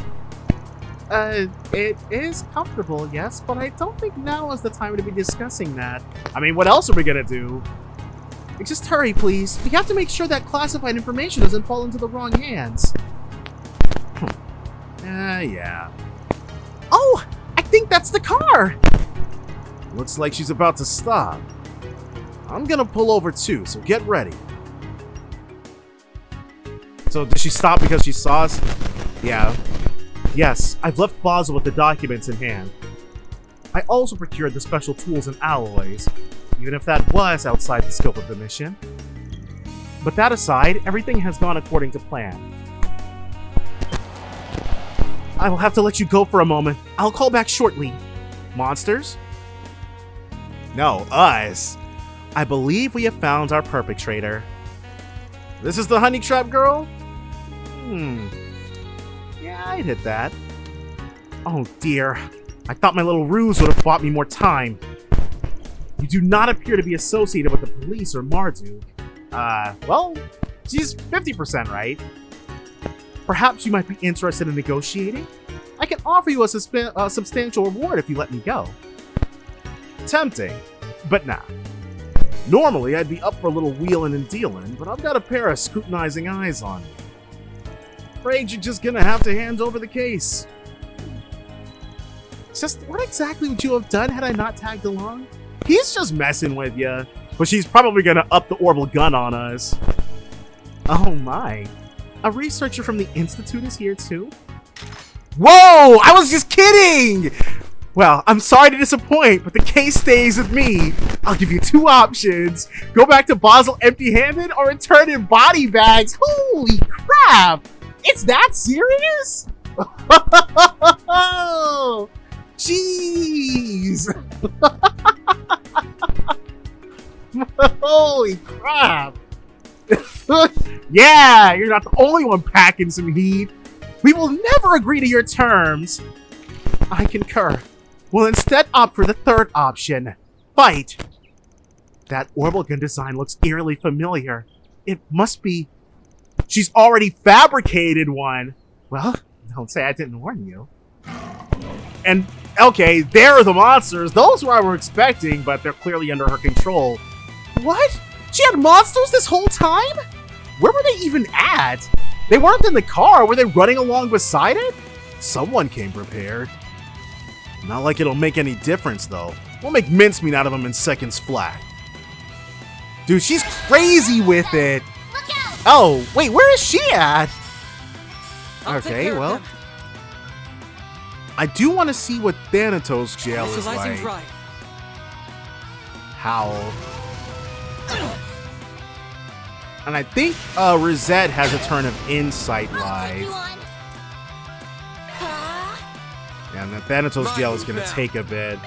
It is comfortable, yes, but I don't think now is the time to be discussing that. I mean, what else are we gonna do? Just hurry, please. We have to make sure that classified information doesn't fall into the wrong hands. Yeah. Oh, I think that's the car! Looks like she's about to stop. I'm gonna pull over too, so get ready. So, did she stop because she saw us? Yeah. Yes, I've left Basel with the documents in hand. I also procured the special tools and alloys, even if that was outside the scope of the mission. But that aside, everything has gone according to plan. I will have to let you go for a moment. I'll call back shortly. Monsters? No, us. I believe we have found our perpetrator. This is the honey trap girl? Yeah, I'd hit that. Oh dear. I thought my little ruse would have bought me more time. You do not appear to be associated with the police or Marduk. Well, she's 50% right. Perhaps you might be interested in negotiating? I can offer you a substantial reward if you let me go. Tempting, but nah. Normally, I'd be up for a little wheeling and dealing, but I've got a pair of scrutinizing eyes on me. Afraid you're just gonna have to hand over the case. Just what exactly would you have done had I not tagged along? He's just messing with you, but she's probably gonna up the orbital gun on us. Oh my. A researcher from the Institute is here too? Whoa! I was just kidding! Well, I'm sorry to disappoint, but the case stays with me. I'll give you two options. Go back to Basel empty-handed or return in body bags. Holy crap! It's that serious? Jeez! Holy crap! Yeah, you're not the only one packing some heat. We will never agree to your terms. I concur. We'll instead opt for the third option. Fight. That orbital gun design looks eerily familiar. It must be... She's already fabricated one. Well, don't say I didn't warn you. And, okay, there are the monsters. Those were what I were expecting, but they're clearly under her control. What? She had monsters this whole time? Where were they even at? They weren't in the car. Were they running along beside it? Someone came prepared. Not like it'll make any difference, though. We'll make mincemeat out of them in seconds flat. Dude, she's crazy with it. Oh, wait, where is she at? Okay, well. I do want to see what Thanatos jail is like. Howl. And I think Rosette has a turn of insight live. Yeah, and the Thanatos jail is going to take a bit.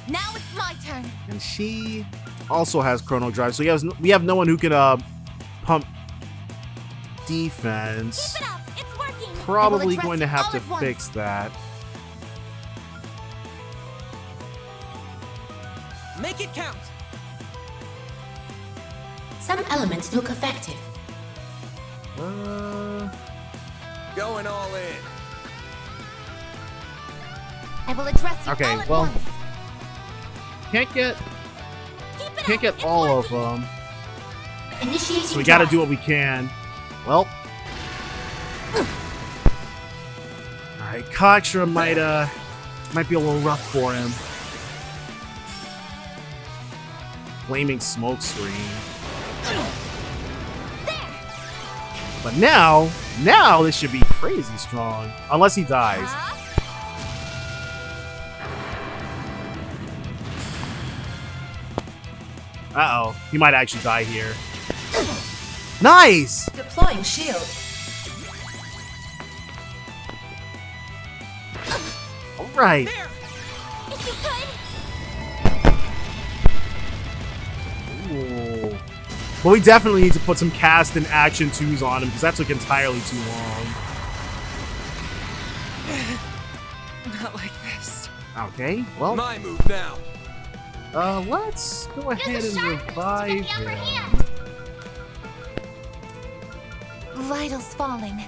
Now it's my turn. And she also has chrono drive, so we have no one who can pump defense. Keep it up. It's working. Probably going to have to fix that. Make it count. Some elements look effective. Going all in. I will address you Okay, all at well, once. can't get all of them. Initiating So we got to drive. do what we can. Well, all right, Katra might be a little rough for him. Flaming smoke screen. But now this should be crazy strong, unless he dies. Uh-oh, he might actually die here. Nice! Deploying shield. All right. If you could. Ooh. But we definitely need to put some cast and action 2s on him because that took entirely too long. Not like this. Okay, well, My move now. Let's go ahead and revive him. Vitals falling.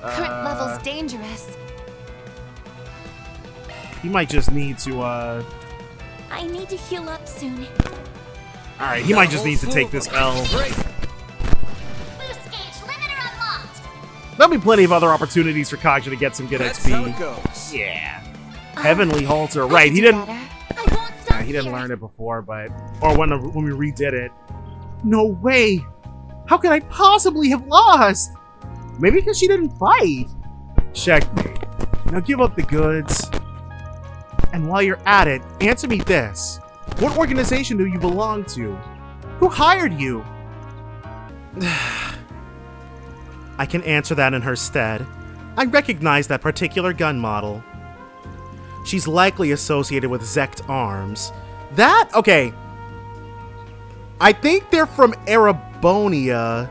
Current levels dangerous. He might just need to, I need to heal up soon. Alright, he might just need to take this L. Boost gauge limiter unlocked. There'll be plenty of other opportunities for Kaja to get some good That's how it XP. goes. Yeah. Heavenly Halter. I'll Right, he do didn't... better. I won't stop he didn't here. learn it before, but... Or when we redid it. No way! How could I possibly have lost? Maybe because she didn't fight. Checkmate. Now give up the goods. And while you're at it, answer me this. What organization do you belong to? Who hired you? I can answer that in her stead. I recognize that particular gun model. She's likely associated with Zect Arms. That? Okay. I think they're from Erebonia,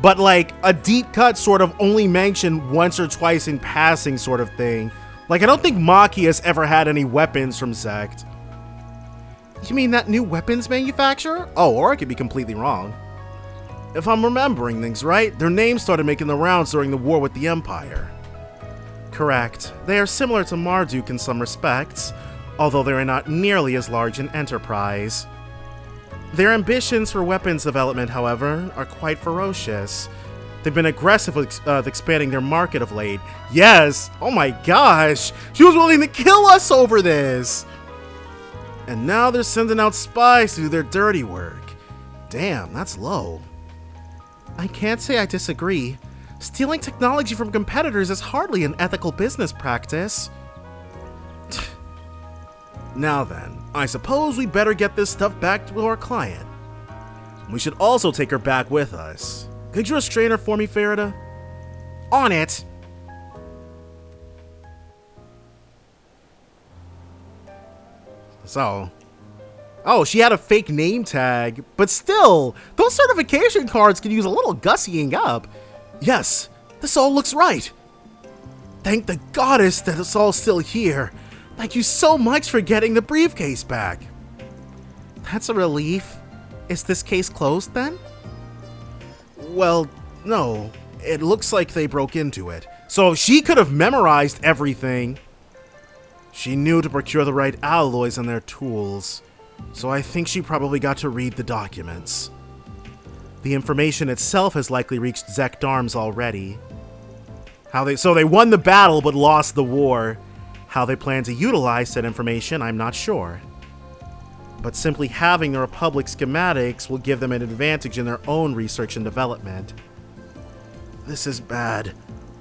but like a deep cut sort of only mentioned once or twice in passing sort of thing. Like, I don't think Maki has ever had any weapons from Zect. You mean that new weapons manufacturer? Oh, or I could be completely wrong. If I'm remembering things right, their names started making the rounds during the war with the Empire. Correct. They are similar to Marduk in some respects, although they are not nearly as large an enterprise. Their ambitions for weapons development, however, are quite ferocious. They've been aggressive with expanding their market of late. Yes! Oh my gosh! She was willing to kill us over this! And now they're sending out spies to do their dirty work. Damn, that's low. I can't say I disagree. Stealing technology from competitors is hardly an ethical business practice. Now then, I suppose we better get this stuff back to our client. We should also take her back with us. Could you restrain her for me, Farida? On it! So... Oh, she had a fake name tag, but still, those certification cards could use a little gussying up. Yes, this all looks right. Thank the goddess that it's all still here. Thank you so much for getting the briefcase back. That's a relief. Is this case closed then? Well, no. It looks like they broke into it. So she could have memorized everything. She knew to procure the right alloys and their tools. So I think she probably got to read the documents. The information itself has likely reached Zect Arms already. So they won the battle but lost the war. How they plan to utilize said information, I'm not sure. But simply having the Republic schematics will give them an advantage in their own research and development. This is bad.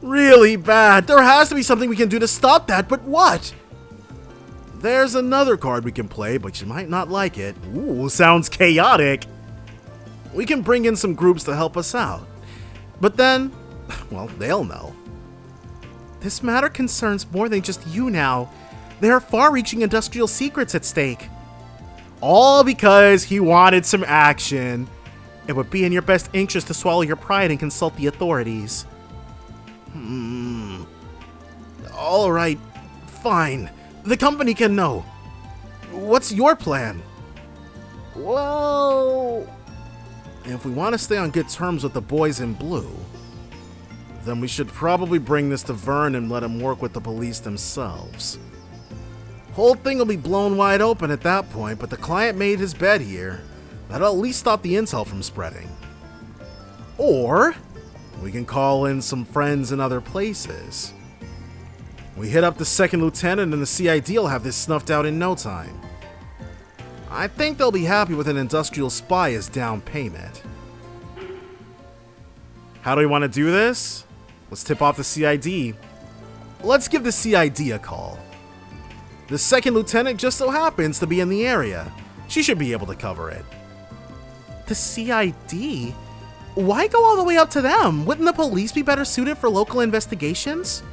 Really bad. There has to be something we can do to stop that, but what? There's another card we can play, but you might not like it. Ooh, sounds chaotic. We can bring in some groups to help us out. But then, well, they'll know. This matter concerns more than just you now. There are far-reaching industrial secrets at stake. All because he wanted some action. It would be in your best interest to swallow your pride and consult the authorities. Alright, fine. The company can know. What's your plan? Well, if we want to stay on good terms with the boys in blue, then we should probably bring this to Vern and let him work with the police themselves. Whole thing will be blown wide open at that point, but the client made his bed here. That'll at least stop the intel from spreading. Or, we can call in some friends in other places. We hit up the second lieutenant and the CID will have this snuffed out in no time. I think they'll be happy with an industrial spy as down payment. How do we want to do this? Let's tip off the CID. Let's give the CID a call. The second lieutenant just so happens to be in the area. She should be able to cover it. The CID? Why go all the way up to them? Wouldn't the police be better suited for local investigations?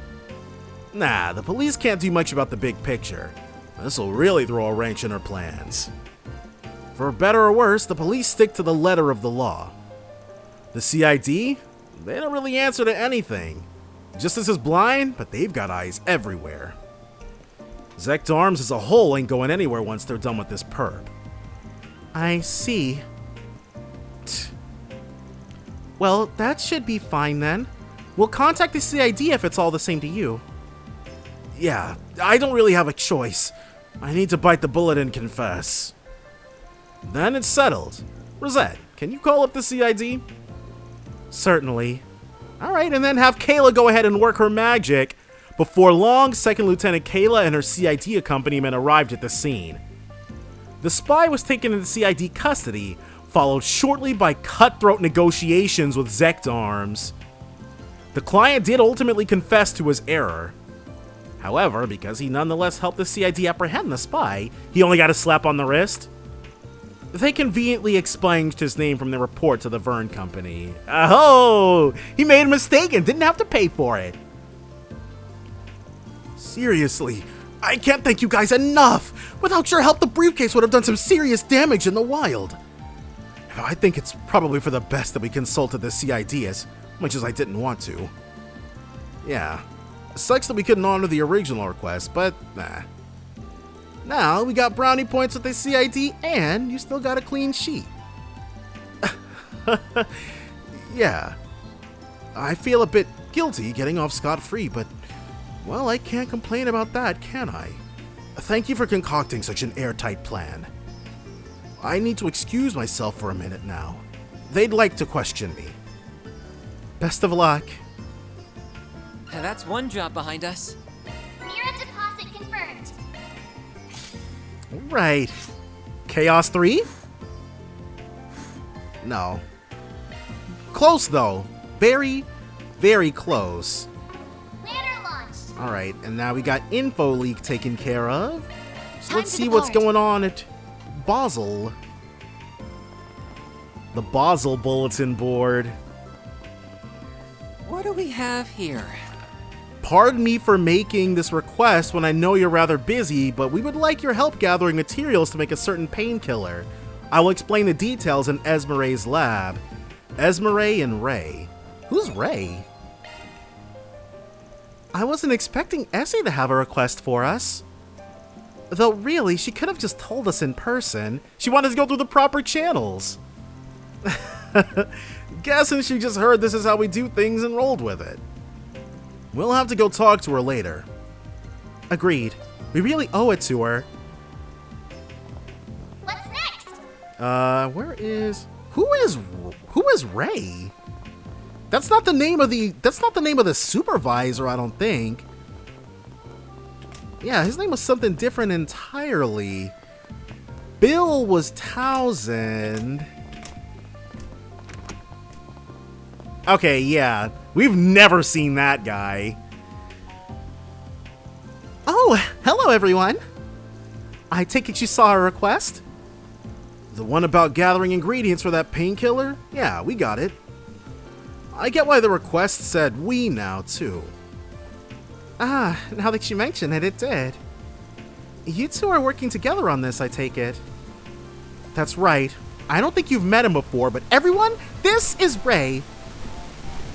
Nah, the police can't do much about the big picture. This'll really throw a wrench in her plans. For better or worse, the police stick to the letter of the law. The CID? They don't really answer to anything. Justice is blind, but they've got eyes everywhere. Zect Arms as a whole ain't going anywhere once they're done with this perp. I see. Well, that should be fine then. We'll contact the CID if it's all the same to you. Yeah, I don't really have a choice. I need to bite the bullet and confess. Then it's settled. Rosette, can you call up the CID? Certainly. Alright, and then have Kayla go ahead and work her magic. Before long, Second Lieutenant Kayla and her CID accompaniment arrived at the scene. The spy was taken into CID custody, followed shortly by cutthroat negotiations with Zect Arms. The client did ultimately confess to his error. However, because he nonetheless helped the CID apprehend the spy, he only got a slap on the wrist. They conveniently expunged his name from the report to the Vern Company. Oh, he made a mistake and didn't have to pay for it. Seriously, I can't thank you guys enough. Without your help, the briefcase would have done some serious damage in the wild. I think it's probably for the best that we consulted the CID as much as I didn't want to. Yeah, sucks that we couldn't honor the original request, but nah. Now we got brownie points with the CID and you still got a clean sheet. Yeah, I feel a bit guilty getting off scot-free, but well, I can't complain about that, can I? Thank you for concocting such an airtight plan. I need to excuse myself for a minute now. They'd like to question me. Best of luck. That's one job behind us. Mirror deposit confirmed. Right. Chaos 3? No. Close though. Very, very close. Ladder launched. Alright, and now we got info leak taken care of. So let's Time to see what's depart. going on at Basel. The Basel bulletin board. What do we have here? Pardon me for making this request when I know you're rather busy, but we would like your help gathering materials to make a certain painkiller. I will explain the details in Esmere's lab. Esmere and Ray. Who's Ray? I wasn't expecting Essie to have a request for us. Though really, she could have just told us in person. She wanted to go through the proper channels. Guessing she just heard this is how we do things and rolled with it. We'll have to go talk to her later. Agreed. We really owe it to her. What's next? Who is Ray? That's not the name of the supervisor, I don't think. Yeah, his name was something different entirely. Bill was Townsend. Okay, yeah. We've never seen that guy. Oh, hello everyone. I take it you saw our request? The one about gathering ingredients for that painkiller? Yeah, we got it. I get why the request said we now, too. Ah, now that you mention it, it did. You two are working together on this, I take it. That's right. I don't think you've met him before, but everyone, this is Ray.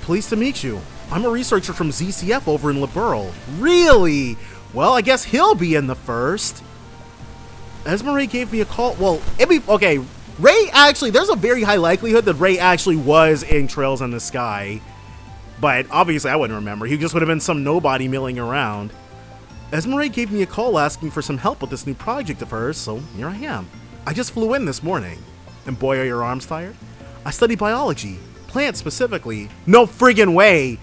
Pleased to meet you. I'm a researcher from ZCF over in Liberl. Really? Well, I guess he'll be in the first. Esmere gave me a call. Well, okay. Ray actually, there's a very high likelihood that Ray actually was in Trails in the Sky. But obviously I wouldn't remember. He just would have been some nobody milling around. Esmere gave me a call asking for some help with this new project of hers, so here I am. I just flew in this morning. And boy, are your arms tired? I study biology. Plants specifically. No friggin' way!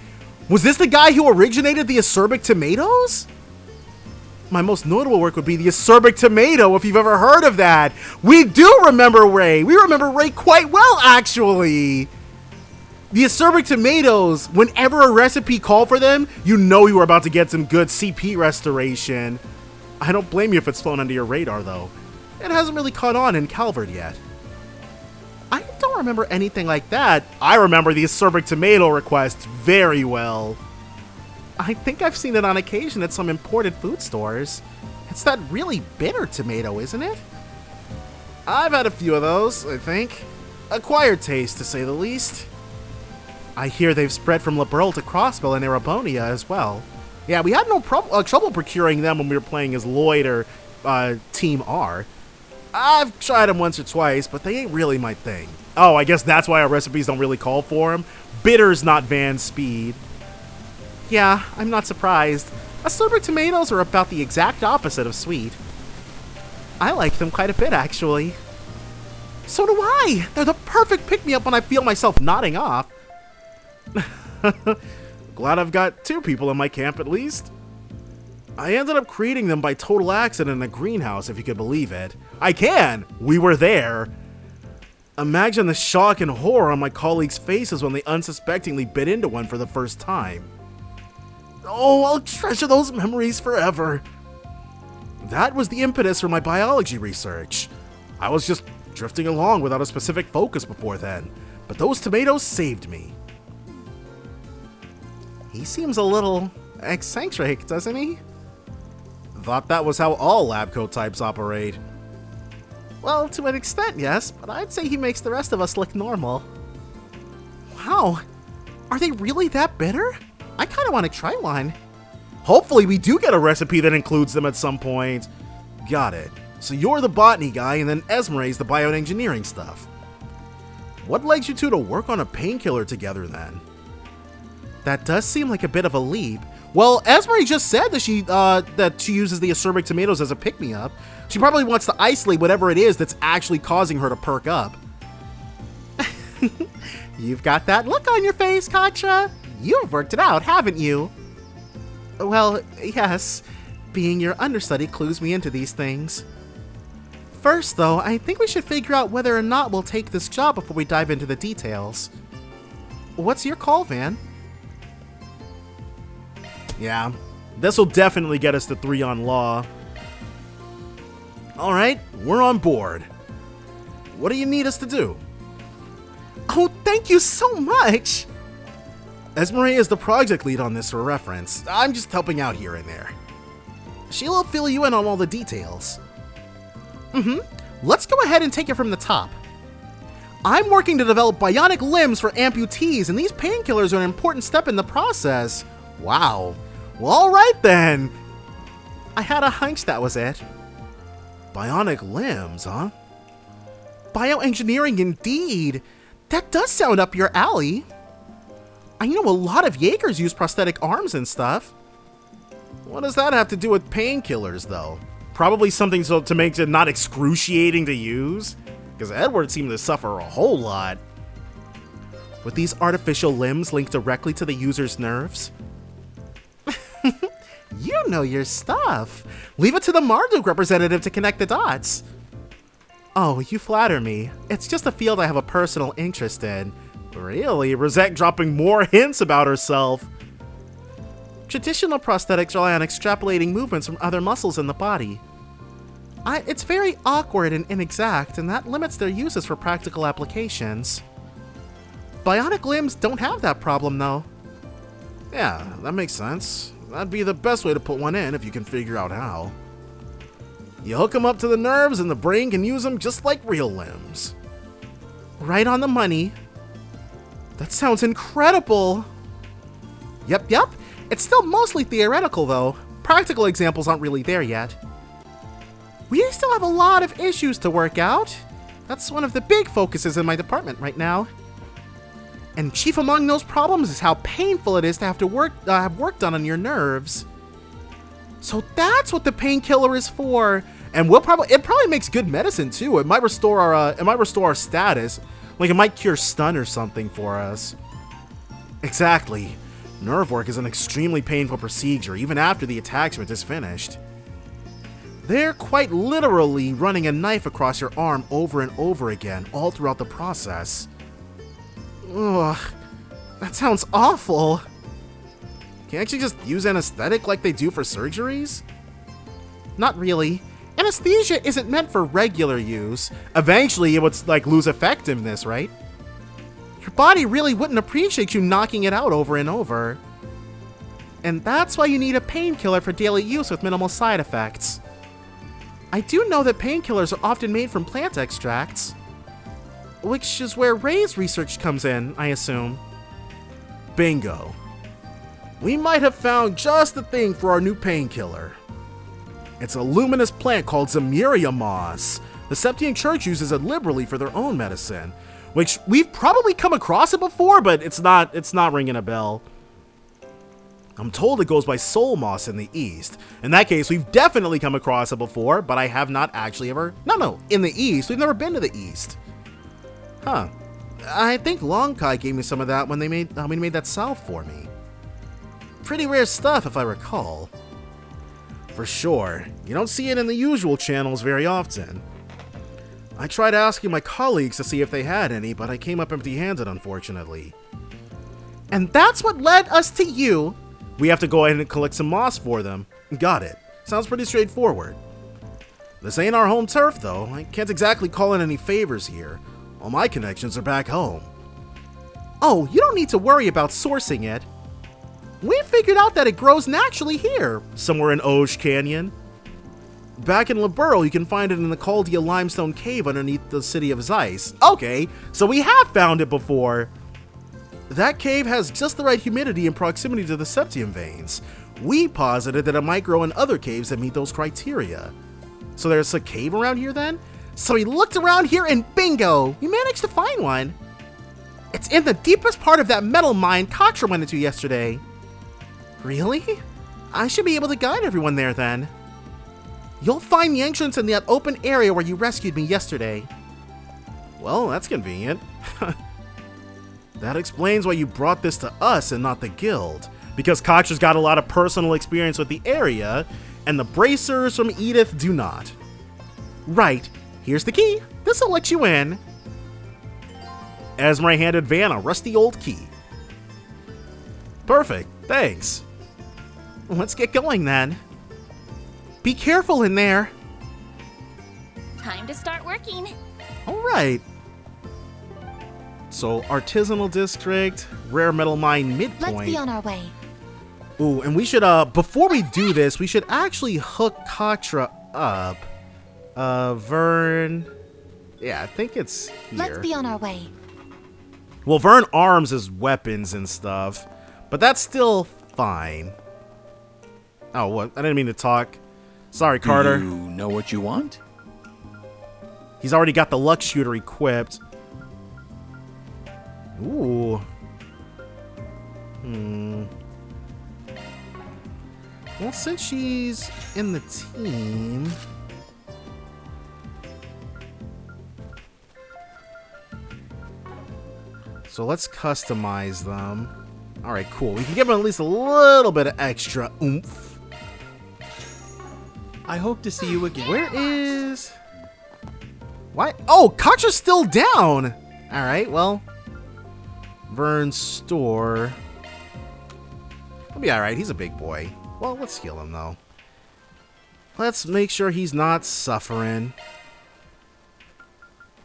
Was this the guy who originated the acerbic tomatoes? My most notable work would be the acerbic tomato, if you've ever heard of that. We do remember Ray. We remember Ray quite well, actually. The acerbic tomatoes, whenever a recipe called for them, you know you were about to get some good CP restoration. I don't blame you if it's flown under your radar, though. It hasn't really caught on in Calvert yet. I don't remember anything like that. I remember the acerbic tomato request very well. I think I've seen it on occasion at some imported food stores. It's that really bitter tomato, isn't it? I've had a few of those, I think. Acquired taste, to say the least. I hear they've spread from Liberl to Crossville and Erebonia as well. Yeah, we had no trouble procuring them when we were playing as Lloyd or Team R. I've tried them once or twice, but they ain't really my thing. Oh, I guess that's why our recipes don't really call for them. Bitter's not Van's speed. Yeah, I'm not surprised. Acerbic tomatoes are about the exact opposite of sweet. I like them quite a bit, actually. So do I! They're the perfect pick-me-up when I feel myself nodding off. Glad I've got 2 people in my camp at least. I ended up creating them by total accident in a greenhouse, if you could believe it. I can! We were there! Imagine the shock and horror on my colleagues' faces when they unsuspectingly bit into one for the first time. Oh, I'll treasure those memories forever. That was the impetus for my biology research. I was just drifting along without a specific focus before then, but those tomatoes saved me. He seems a little eccentric, doesn't he? Thought that was how all lab coat types operate. Well, to an extent, yes, but I'd say he makes the rest of us look normal. Wow, are they really that bitter? I kind of want to try one. Hopefully we do get a recipe that includes them at some point. Got it. So you're the botany guy, and then Esmere's the bioengineering stuff. What led you two to work on a painkiller together then? That does seem like a bit of a leap. Well, Esmere just said that she uses the acerbic tomatoes as a pick-me-up. She probably wants to isolate whatever it is that's actually causing her to perk up. You've got that look on your face, Katja. You've worked it out, haven't you? Well, yes. Being your understudy clues me into these things. First, though, I think we should figure out whether or not we'll take this job before we dive into the details. What's your call, Van? Yeah, this will definitely get us to 3 on law. Alright, we're on board. What do you need us to do? Oh, thank you so much! Esmere is the project lead on this for reference. I'm just helping out here and there. She'll fill you in on all the details. Let's go ahead and take it from the top. I'm working to develop bionic limbs for amputees, and these painkillers are an important step in the process. Wow. Well, alright then. I had a hunch that was it. Bionic limbs, huh? Bioengineering indeed. That does sound up your alley. I know a lot of Jaegers use prosthetic arms and stuff. What does that have to do with painkillers, though? Probably something so to make it not excruciating to use? Because Edward seemed to suffer a whole lot. With these artificial limbs linked directly to the user's nerves? You know your stuff. Leave it to the Marduk representative to connect the dots. Oh, you flatter me. It's just a field I have a personal interest in. Really? Rosette dropping more hints about herself. Traditional prosthetics rely on extrapolating movements from other muscles in the body. It's very awkward and inexact, and that limits their uses for practical applications. Bionic limbs don't have that problem, though. Yeah, that makes sense. That'd be the best way to put one in if you can figure out how. You hook them up to the nerves and the brain can use them just like real limbs. Right on the money. That sounds incredible. Yep. It's still mostly theoretical, though. Practical examples aren't really there yet. We still have a lot of issues to work out. That's one of the big focuses in my department right now. And chief among those problems is how painful it is to have to have work done on your nerves. So that's what the painkiller is for. And it probably makes good medicine too. It might restore our status. Like it might cure stun or something for us. Exactly. Nerve work is an extremely painful procedure, even after the attachment is finished. They're quite literally running a knife across your arm over and over again, all throughout the process. Ugh, that sounds awful. Can't you just use anesthetic like they do for surgeries? Not really. Anesthesia isn't meant for regular use. Eventually it would lose effectiveness, right? Your body really wouldn't appreciate you knocking it out over and over. And that's why you need a painkiller for daily use with minimal side effects. I do know that painkillers are often made from plant extracts, which is where Ray's research comes in, I assume. Bingo. we might have found just the thing for our new painkiller. It's a luminous plant called Ziram moss. The Septian Church uses it liberally for their own medicine, which we've probably come across it before, but it's not ringing a bell. I'm told it goes by soul moss in the East. In that case, we've definitely come across it before, but I have not actually ever... No, in the East. We've never been to the East. Huh. I think Cronkite gave me some of that when they made that salve for me. Pretty rare stuff, if I recall. For sure. You don't see it in the usual channels very often. I tried asking my colleagues to see if they had any, but I came up empty-handed, unfortunately. And that's what led us to you. We have to go ahead and collect some moss for them. Got it. Sounds pretty straightforward. This ain't our home turf, though. I can't exactly call in any favors here. All my connections are back home. Oh, you don't need to worry about sourcing it. We figured out that it grows naturally here, somewhere in Oge Canyon. Back in Liberl, you can find it in the Caldia limestone cave underneath the city of Zeiss. Okay, so we have found it before. That cave has just the right humidity and proximity to the septium veins. We posited that it might grow in other caves that meet those criteria. So there's a cave around here then? So we looked around here and bingo! We managed to find one. It's in the deepest part of that metal mine Katra went into yesterday. Really? I should be able to guide everyone there then. You'll find the entrance in that open area where you rescued me yesterday. Well, that's convenient. That explains why you brought this to us and not the guild. Because Katra's got a lot of personal experience with the area, and the bracers from Edith do not. Right, here's the key. This'll let you in. Esmer handed Van a rusty old key. Perfect, thanks. Let's get going then. Be careful in there. Time to start working. All right. So, artisanal district, rare metal mine midpoint. Let's be on our way. Ooh, and we should, before we do this, we should actually hook Katra up. Vern. Yeah, I think it's here. Let's be on our way. Well, Vern arms his weapons and stuff, but that's still fine. Oh, what? I didn't mean to talk. Sorry, Carter. Do you know what you want? He's already got the luck shooter equipped. Ooh. Well, since she's in the team... So let's customize them. Alright, cool. We can give them at least a little bit of extra oomph. I hope to see you again. Where is... Why? Oh, Katra's still down! Alright, well... Vern's store. He'll be alright, he's a big boy. Well, let's heal him, though. Let's make sure he's not suffering.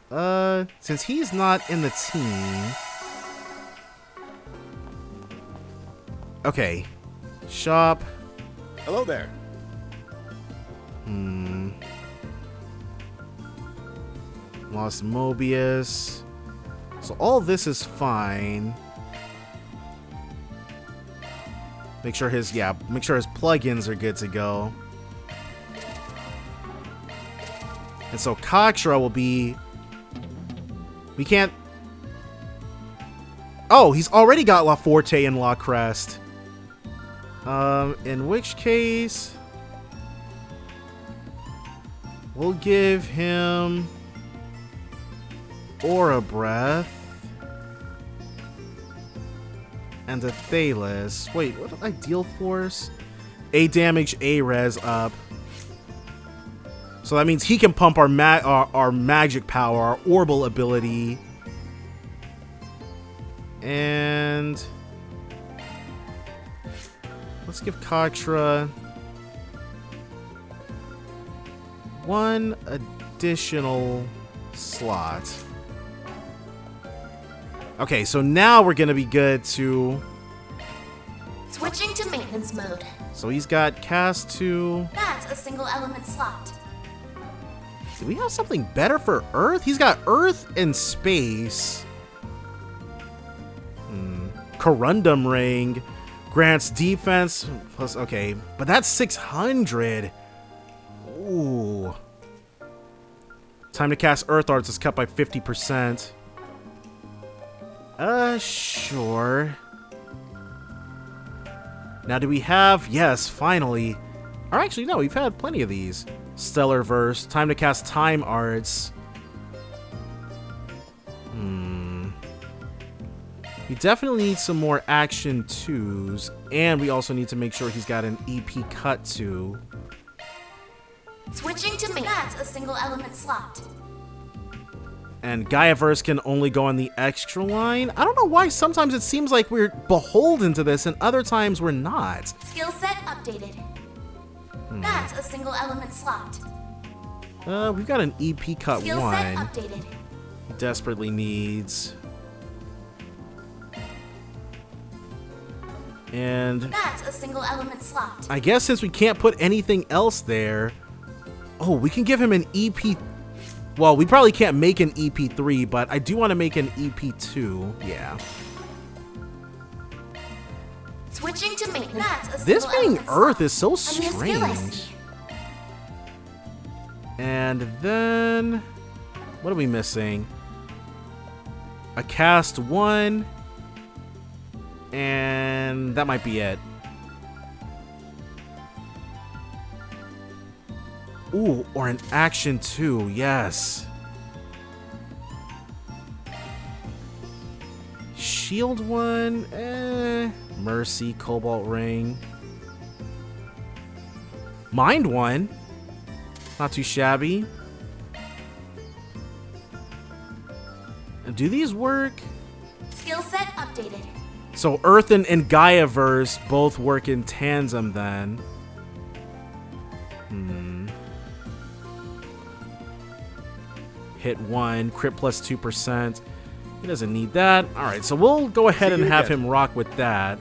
Since he's not in the team... Okay. Shop. Hello there. Lost Mobius. So all this is fine. Make sure his plugins are good to go. And so Katra will be... We can't... Oh, he's already got La Forte and La Crest. In which case... We'll give him... Aura Breath. And a Thalos. Wait, what did I deal force? A damage, A res up. So that means he can pump our magic power, our Orbal ability. And... Let's give Katra... one additional slot. Okay, so now we're gonna be good to... Switching to maintenance mode. So he's got cast 2. That's a single element slot. Do we have something better for Earth? He's got Earth and Space. Corundum Ring. Grants defense plus, okay, but that's 600. Ooh. Time to cast Earth Arts is cut by 50%. Sure. Now, do we have... Yes, finally. Or actually, no, we've had plenty of these. Stellar Verse. Time to cast Time Arts. We definitely need some more Action 2s. And we also need to make sure he's got an EP cut to. Switching to me. That's a single element slot. And Gaiaverse can only go on the extra line. I don't know why sometimes it seems like we're beholden to this and other times we're not. Skill set updated. That's a single element slot. We've got an EP cut Skill one. set updated. He desperately needs. And that's a single element slot. I guess since we can't put anything else there, oh, we can give him an EP. Well, we probably can't make an EP3, but I do want to make an EP2. Yeah. Switching to maintenance. That's a this being element Earth slot. is so A new skill I strange. see. And then, what are we missing? A cast 1. And that might be it. Ooh, or an Action 2, yes. Shield 1, Mercy, Cobalt Ring. Mind 1, not too shabby. Do these work? Skill set updated. So Earth and Gaiaverse both work in tandem then. Hit 1, crit plus 2%. He doesn't need that. Alright, so we'll go ahead and have him rock with that.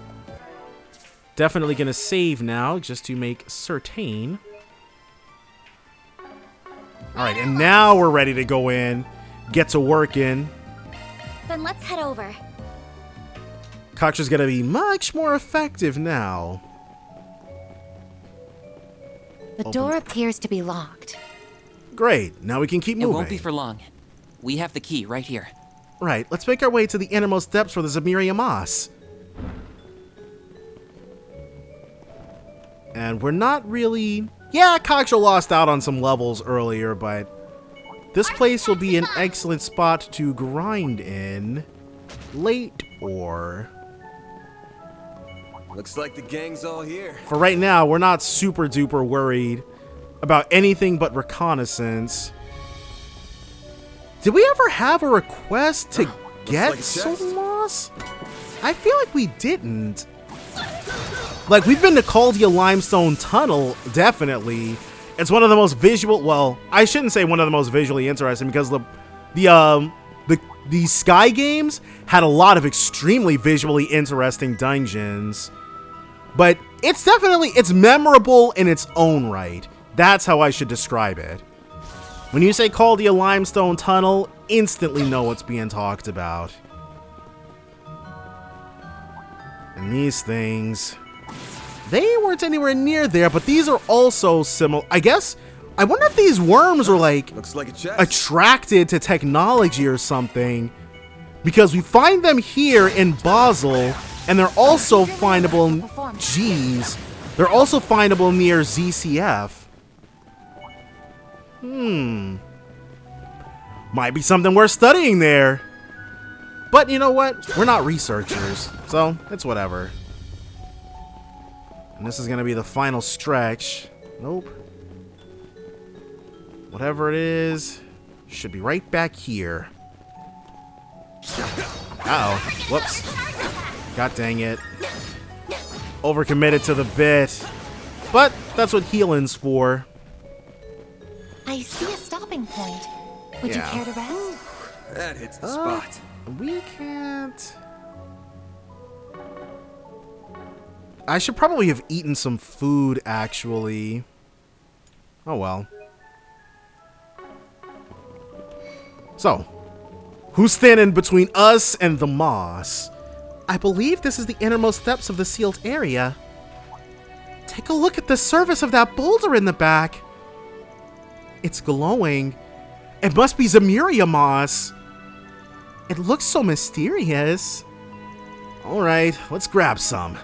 Definitely gonna save now, just to make certain. Alright, and now we're ready to go in, get to working. Then let's head over. Kotra's gonna be much more effective now. The door appears to be locked. Great, now we can keep moving. It won't be for long. We have the key right here. Right, let's make our way to the innermost depths for the Zamiria Moss. And we're not really... Yeah, Kotra lost out on some levels earlier, but this place will be an excellent spot to grind in. Late or... Looks like the gang's all here. For right now, we're not super duper worried about anything but reconnaissance. Did we ever have a request to get like a chest. Soul Moss? I feel like we didn't. Like, we've been to Caldia Limestone Tunnel, definitely. It's one of the most visual, well, I shouldn't say one of the most visually interesting because the Sky games had a lot of extremely visually interesting dungeons. But it's definitely, it's memorable in its own right. That's how I should describe it. When you say Caldia Limestone Tunnel, instantly know what's being talked about. And these things, they weren't anywhere near there, but these are also similar. I guess, I wonder if these worms are like, Looks like a chest. attracted to technology or something. Because we find them here in Basel, and they're also findable, jeez, they're also findable near ZCF. Might be something worth studying there. But you know what? We're not researchers, so it's whatever. And this is going to be the final stretch. Nope. Whatever it is, should be right back here. Uh-oh. Whoops. God dang it. Overcommitted to the bit. But that's what healing's for. I see a stopping point. Would Yeah. you care to rest? That hits the spot. We can't... I should probably have eaten some food, actually. Oh well. So, who's standing between us and the moss? I believe this is the innermost depths of the sealed area. Take a look at the surface of that boulder in the back. It's glowing. It must be Zemuria moss. It looks so mysterious. Alright, let's grab some.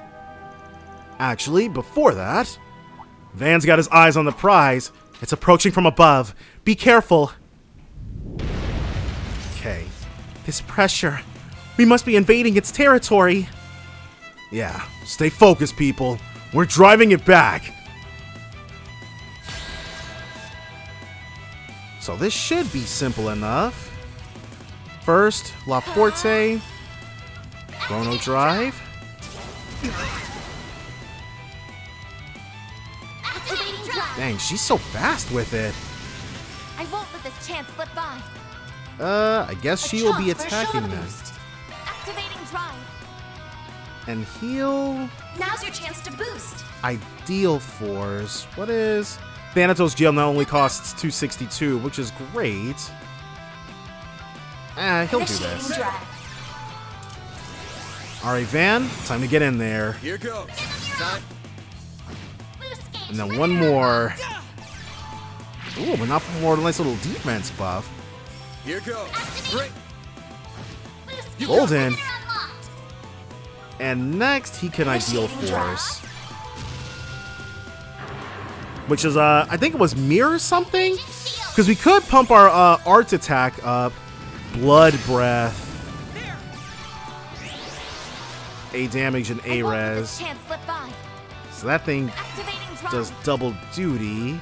Actually, before that, Van's got his eyes on the prize. It's approaching from above. Be careful. Okay. This pressure. We must be invading its territory. Yeah, stay focused, people. We're driving it back. So this should be simple enough. First, La Forte. Chrono Drive. Dang, she's so fast with it. I won't let this chance slip by. I guess she will be attacking them. Activating drive. And heal. Now's your chance to boost. Ideal Force. What is? Thanatos Jail now only costs 262, which is great. He'll do this. Alright, Van, time to get in there. Here goes. Time. And then one more. Ooh, but not more nice little defense buff. Here goes. Great. Golden. And next, he can Ideal Force. Which is, I think it was Mirror something? Because we could pump our Art attack up. Blood Breath. A damage and A res. So that thing does double duty.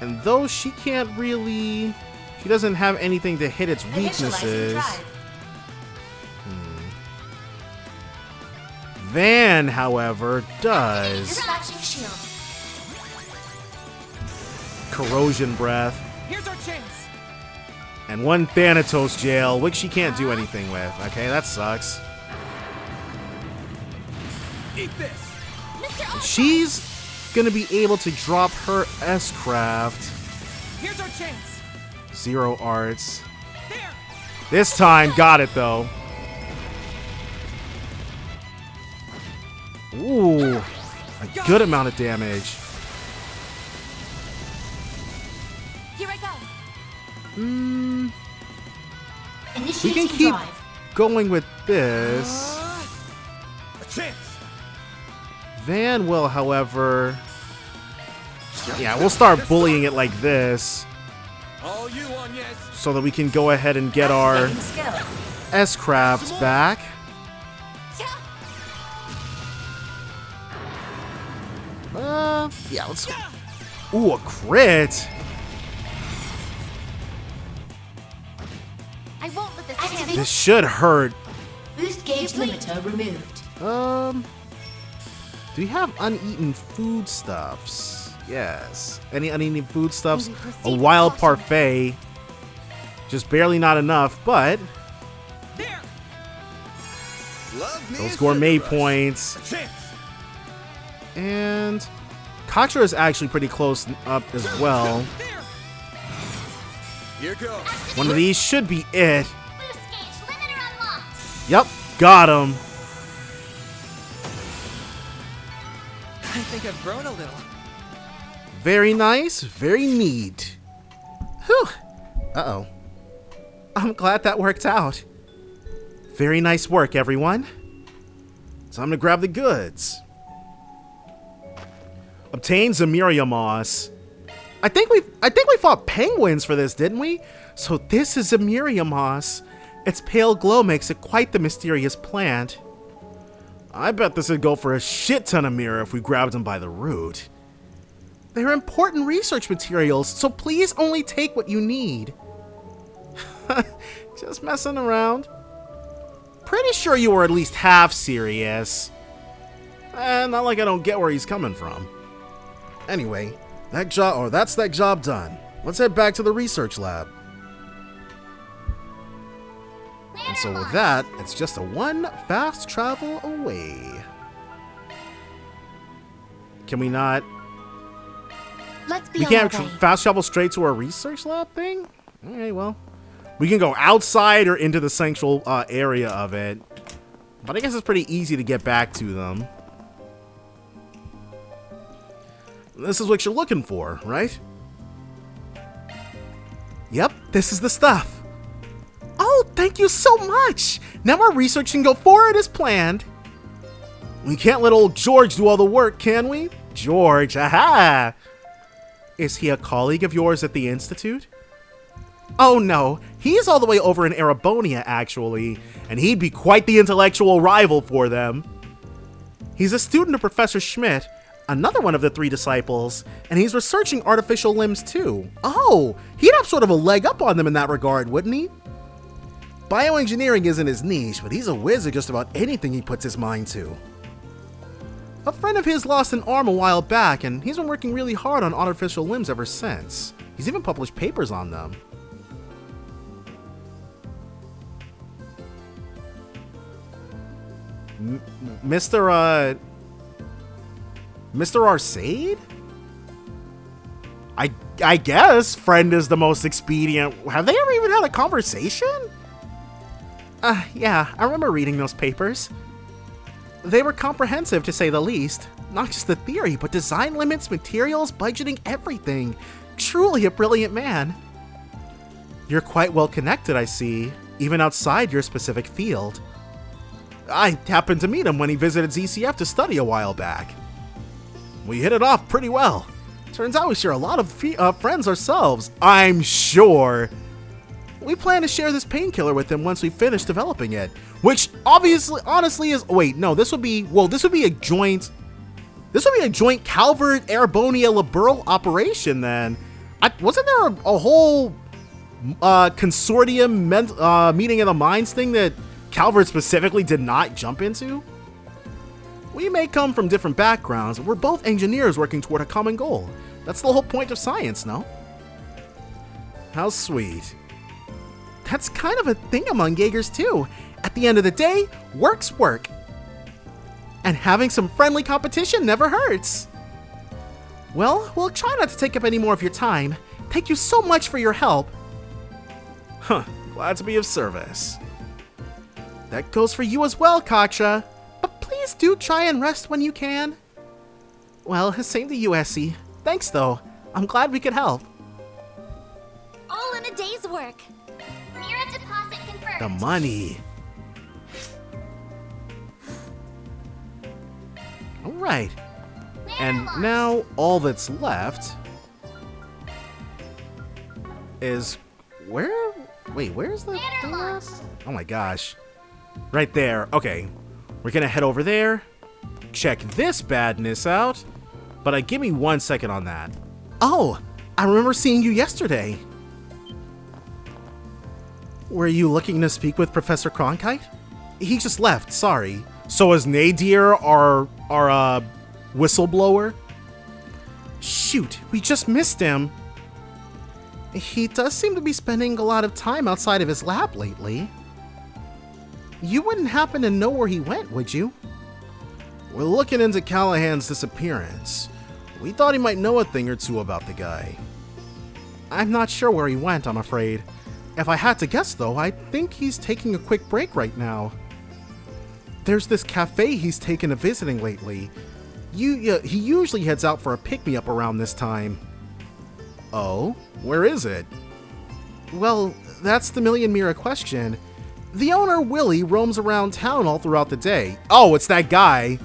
And though she can't really... She doesn't have anything to hit its weaknesses. Van, however, does. Corrosion Breath. Here's our chance. And one Thanatos Jail, which she can't do anything with. Okay, that sucks. Eat this. And she's gonna be able to drop her S-Craft. Here's our chance. 0 arts. There. This time, got it though. Ooh, a good amount of damage. Here I go. We can keep going with this. A chance. Van will, however... Yeah, we'll start bullying it like this. All you on, yes. So that we can go ahead and get our S-Crafts back. Yeah, let's... Ooh, a crit! I won't let this chance. This should hurt. Boost gauge limiter removed. Do we have uneaten foodstuffs? Yes. Any uneaten foodstuffs? A wild parfait. Just barely not enough, but... There. Love me Those a gourmet sugar rush. points. A chance. And... Cocksure is actually pretty close up as well. There. Here goes. One of these should be it. Boost gauge limiter unlocked. Yep, got him. I think I've grown a little. Very nice, very neat. Whew. Uh-oh. I'm glad that worked out. Very nice work, everyone. Time to grab the goods. Obtain Zemuria moss. I think we fought penguins for this, didn't we? So this is Zemuria moss. Its pale glow makes it quite the mysterious plant. I bet this would go for a shit ton of mirror if we grabbed them by the root. They're important research materials, so please only take what you need. Just messing around. Pretty sure you were at least half serious. Not like I don't get where he's coming from. Anyway, that's that job done. Let's head back to the research lab. And so with that, it's just a one fast travel away. Can we not? Let's be We on can't our way. fast travel straight to our research lab thing? Okay, well. We can go outside or into the central area of it. But I guess it's pretty easy to get back to them. This is what you're looking for, right? Yep, this is the stuff. Oh, thank you so much! Now our research can go forward as planned. We can't let old George do all the work, can we? George, aha! Is he a colleague of yours at the Institute? Oh no, he's all the way over in Erebonia, actually, and he'd be quite the intellectual rival for them. He's a student of Professor Schmidt, another one of the 3 disciples, and he's researching artificial limbs too. Oh, he'd have sort of a leg up on them in that regard, wouldn't he? Bioengineering isn't his niche, but he's a whiz at just about anything he puts his mind to. A friend of his lost an arm a while back, and he's been working really hard on artificial limbs ever since. He's even published papers on them. Mr. Arcade? I guess friend is the most expedient. Have they ever even had a conversation? Yeah, I remember reading those papers. They were comprehensive, to say the least. Not just the theory, but design limits, materials, budgeting, everything. Truly a brilliant man. You're quite well connected, I see, even outside your specific field. I happened to meet him when he visited ZCF to study a while back. We hit it off pretty well. Turns out we share a lot of friends ourselves, I'm sure. We plan to share this painkiller with him once we finish developing it, which honestly is, wait, no, this would be a joint Calvert Erebonia Liberal operation then. Wasn't there a whole consortium meeting of the minds thing that Calvert specifically did not jump into? We may come from different backgrounds, but we're both engineers working toward a common goal. That's the whole point of science, no? How sweet. That's kind of a thing among Jaegers too. At the end of the day, work's work. And having some friendly competition never hurts. Well, we'll try not to take up any more of your time. Thank you so much for your help. Huh, glad to be of service. That goes for you as well, Kaksha. But please do try and rest when you can. Well, same to you, Essie. Thanks, though. I'm glad we could help. All in a day's work. Mira deposit confirmed. The money. Alright. And now all that's left is... where's the thing last? Oh my gosh. Right there. Okay. We're gonna head over there. Check this badness out. But give me 1 second on that. Oh, I remember seeing you yesterday. Were you looking to speak with Professor Cronkite? He just left, sorry. So is Nadir our whistleblower? Shoot, we just missed him. He does seem to be spending a lot of time outside of his lab lately. You wouldn't happen to know where he went, would you? We're looking into Callaghan's disappearance. We thought he might know a thing or two about the guy. I'm not sure where he went, I'm afraid. If I had to guess, though, I think he's taking a quick break right now. There's this cafe he's taken to visiting lately. He usually heads out for a pick-me-up around this time. Oh? Where is it? Well, that's the million Mira question. The owner, Willie, roams around town all throughout the day. Oh, it's that guy.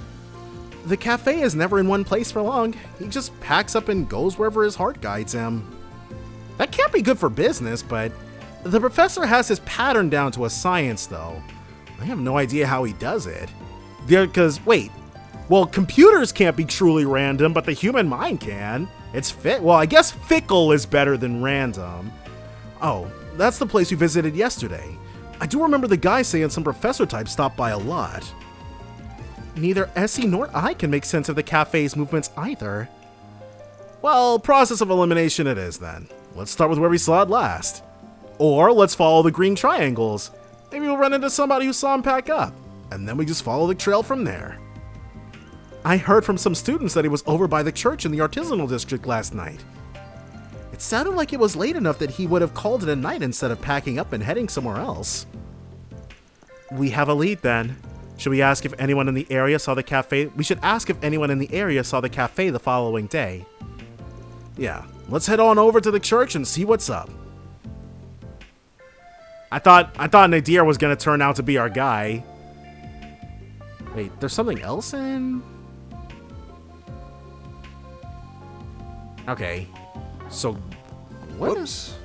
The cafe is never in one place for long. He just packs up and goes wherever his heart guides him. That can't be good for business, but the professor has his pattern down to a science, though. I have no idea how he does it. Well, computers can't be truly random, but the human mind can. Well, I guess fickle is better than random. Oh, that's the place we visited yesterday. I do remember the guy saying some professor type stopped by a lot. Neither Essie nor I can make sense of the cafe's movements either. Well, process of elimination it is then. Let's start with where we saw it last. Or let's follow the green triangles. Maybe we'll run into somebody who saw him pack up, and then we just follow the trail from there. I heard from some students that he was over by the church in the artisanal district last night. It sounded like it was late enough that he would have called it a night instead of packing up and heading somewhere else. We have a lead then. Should we ask if anyone in the area saw the cafe? We should ask if anyone in the area saw the cafe the following day. Yeah, let's head on over to the church and see what's up. I thought Nadir was gonna turn out to be our guy. Wait, there's something else in? Okay, so what is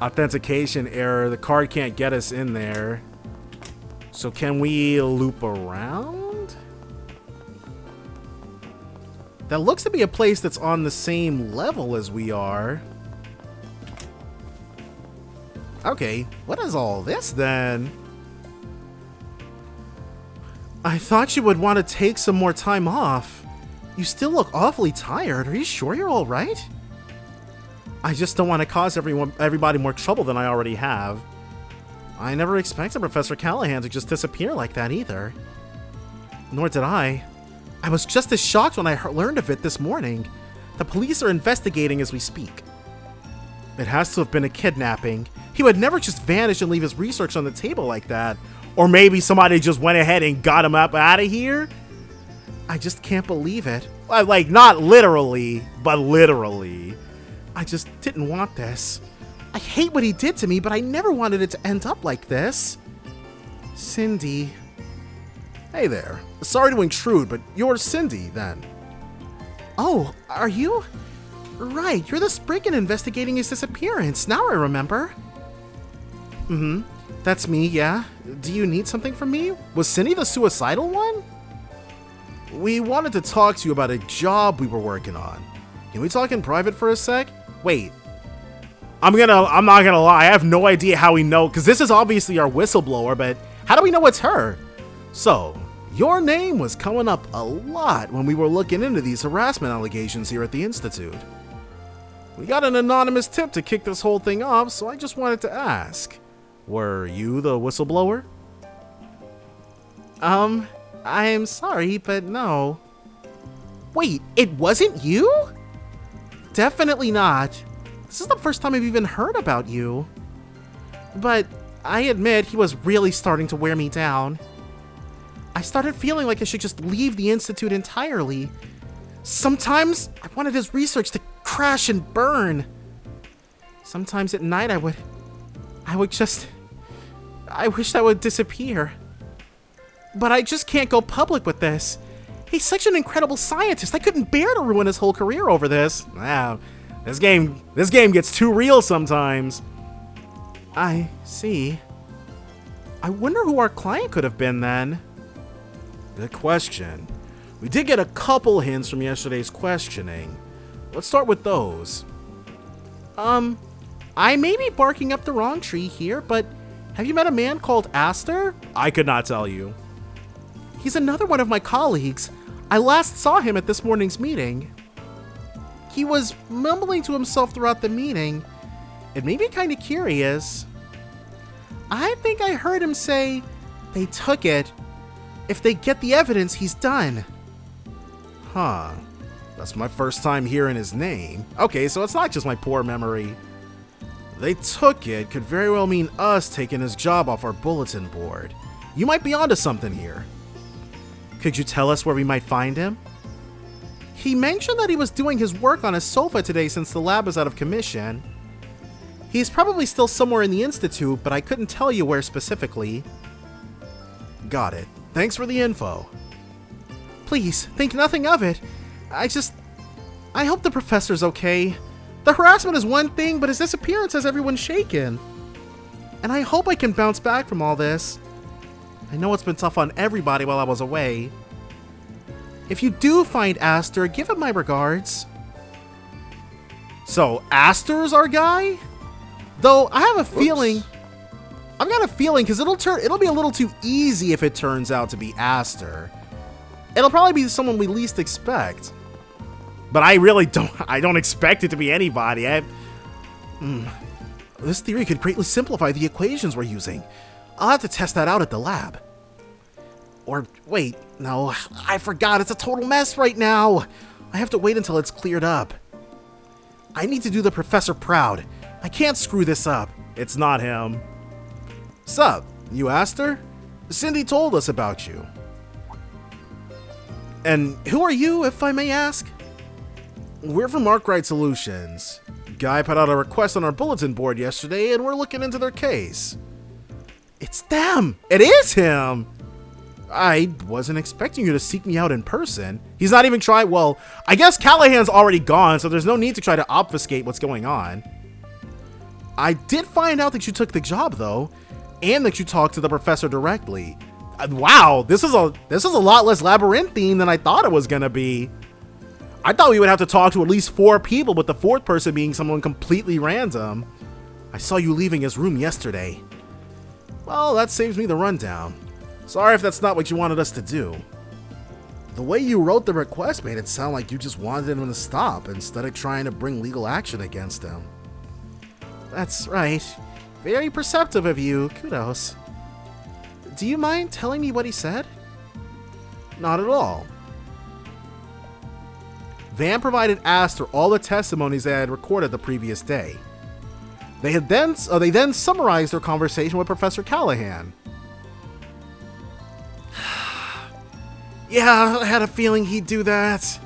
authentication error? The card can't get us in there. So can we loop around? That looks to be a place that's on the same level as we are. Okay, what is all this then? I thought you would want to take some more time off. You still look awfully tired. Are you sure you're all right? I just don't want to cause everybody more trouble than I already have. I never expected Professor Callaghan to just disappear like that either. Nor did I. I was just as shocked when I learned of it this morning. The police are investigating as we speak. It has to have been a kidnapping. He would never just vanish and leave his research on the table like that. Or maybe somebody just went ahead and got him up out of here. I just can't believe it. Like, not literally, but literally. I just didn't want this. I hate what he did to me, but I never wanted it to end up like this. Cindy. Hey there. Sorry to intrude, but you're Cindy, then. Oh, are you? Right, you're the Spriggan investigating his disappearance. Now I remember. Mm-hmm. That's me, yeah. Do you need something from me? Was Cindy the suicidal one? We wanted to talk to you about a job we were working on. Can we talk in private for a sec? Wait. I'm not gonna lie, I have no idea how we know, because this is obviously our whistleblower, but how do we know it's her? So, your name was coming up a lot when we were looking into these harassment allegations here at the Institute. We got an anonymous tip to kick this whole thing off, so I just wanted to ask. Were you the whistleblower? I'm sorry, but no. Wait, it wasn't you? Definitely not. This is the first time I've even heard about you. But I admit he was really starting to wear me down. I started feeling like I should just leave the Institute entirely. Sometimes I wanted his research to crash and burn. Sometimes at night I wish I would disappear. But I just can't go public with this. He's such an incredible scientist. I couldn't bear to ruin his whole career over this. Wow. This game gets too real sometimes. I see. I wonder who our client could have been then. Good question. We did get a couple hints from yesterday's questioning. Let's start with those. I may be barking up the wrong tree here, but have you met a man called Aster? I could not tell you. He's another one of my colleagues. I last saw him at this morning's meeting. He was mumbling to himself throughout the meeting. It made me kind of curious. I think I heard him say, they took it. If they get the evidence, he's done. Huh. That's my first time hearing his name. Okay, so it's not just my poor memory. They took it could very well mean us taking his job off our bulletin board. You might be onto something here. Could you tell us where we might find him? He mentioned that he was doing his work on his sofa today since the lab is out of commission. He's probably still somewhere in the Institute, but I couldn't tell you where specifically. Got it. Thanks for the info. Please, think nothing of it. I hope the professor's okay. The harassment is one thing, but his disappearance has everyone shaken. And I hope I can bounce back from all this. I know it's been tough on everybody while I was away. If you do find Aster, give him my regards. So, Aster's our guy? Though, I have a feeling... I've got a feeling, because it'll be a little too easy if it turns out to be Aster. It'll probably be someone we least expect. But I really don't expect it to be anybody. This theory could greatly simplify the equations we're using. I'll have to test that out at the lab. Or, wait, no, I forgot, it's a total mess right now. I have to wait until it's cleared up. I need to do the professor proud. I can't screw this up. It's not him. Sup, you asked her? Cindy told us about you. And who are you, if I may ask? We're from Arkwright Solutions. Guy put out a request on our bulletin board yesterday, and we're looking into their case. It's them! It is him! I wasn't expecting you to seek me out in person. He's not even trying. Well, I guess Callaghan's already gone, so there's no need to try to obfuscate what's going on. I did find out that you took the job, though, and that you talked to the professor directly. Wow, this is a lot less labyrinthine than I thought it was gonna be. I thought we would have to talk to at least 4 people, with the 4th person being someone completely random. I saw you leaving his room yesterday. Well, that saves me the rundown. Sorry if that's not what you wanted us to do. The way you wrote the request made it sound like you just wanted him to stop instead of trying to bring legal action against him. That's right. Very perceptive of you. Kudos. Do you mind telling me what he said? Not at all. Van provided Aster all the testimonies they had recorded the previous day. They then summarized their conversation with Professor Callaghan. Yeah, I had a feeling he'd do that.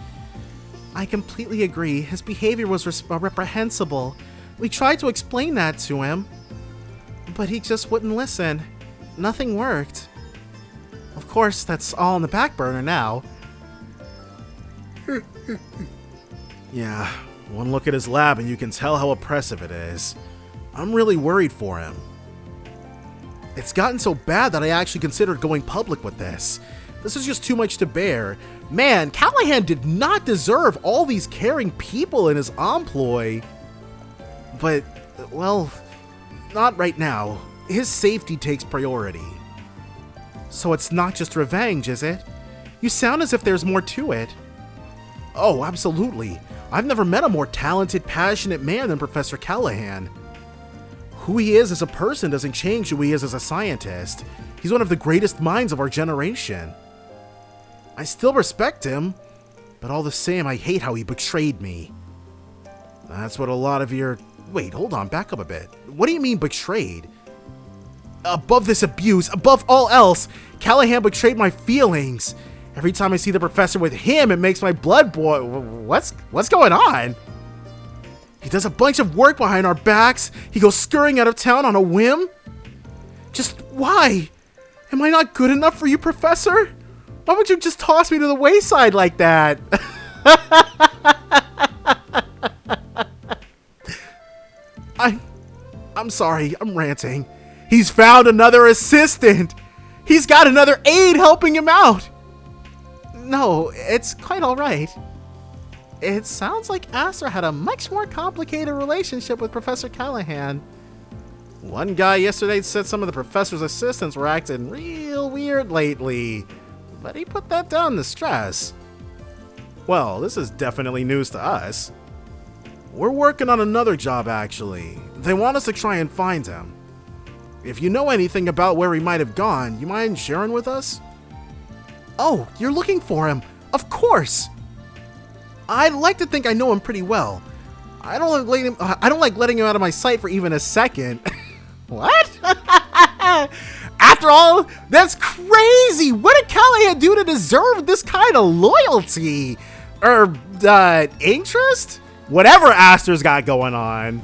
I completely agree. His behavior was reprehensible. We tried to explain that to him, but he just wouldn't listen. Nothing worked. Of course, that's all on the back burner now. Yeah, one look at his lab and you can tell how oppressive it is. I'm really worried for him. It's gotten so bad that I actually considered going public with this. This is just too much to bear. Man, Callaghan did not deserve all these caring people in his employ. But, well, not right now. His safety takes priority. So it's not just revenge, is it? You sound as if there's more to it. Oh, absolutely. I've never met a more talented, passionate man than Professor Callaghan. Who he is as a person doesn't change who he is as a scientist. He's one of the greatest minds of our generation. I still respect him, but all the same, I hate how he betrayed me. That's what a lot of your... Wait, hold on, back up a bit. What do you mean betrayed? Above this abuse, above all else, Callaghan betrayed my feelings. Every time I see the professor with him, it makes my blood boil. What's going on? He does a bunch of work behind our backs. He goes scurrying out of town on a whim. Just why? Am I not good enough for you, Professor? Why would you just toss me to the wayside like that? I'm sorry, I'm ranting. He's found another assistant. He's got another aide helping him out. No, it's quite all right. It sounds like Aster had a much more complicated relationship with Professor Callaghan. One guy yesterday said some of the professor's assistants were acting real weird lately, but he put that down to stress. Well, this is definitely news to us. We're working on another job, actually. They want us to try and find him. If you know anything about where he might have gone, you mind sharing with us? Oh, you're looking for him. Of course. I'd like to think I know him pretty well. I don't like letting him out of my sight for even a second. What? After all, that's crazy. What did Callaghan do to deserve this kind of loyalty? Or, interest? Whatever Aster's got going on.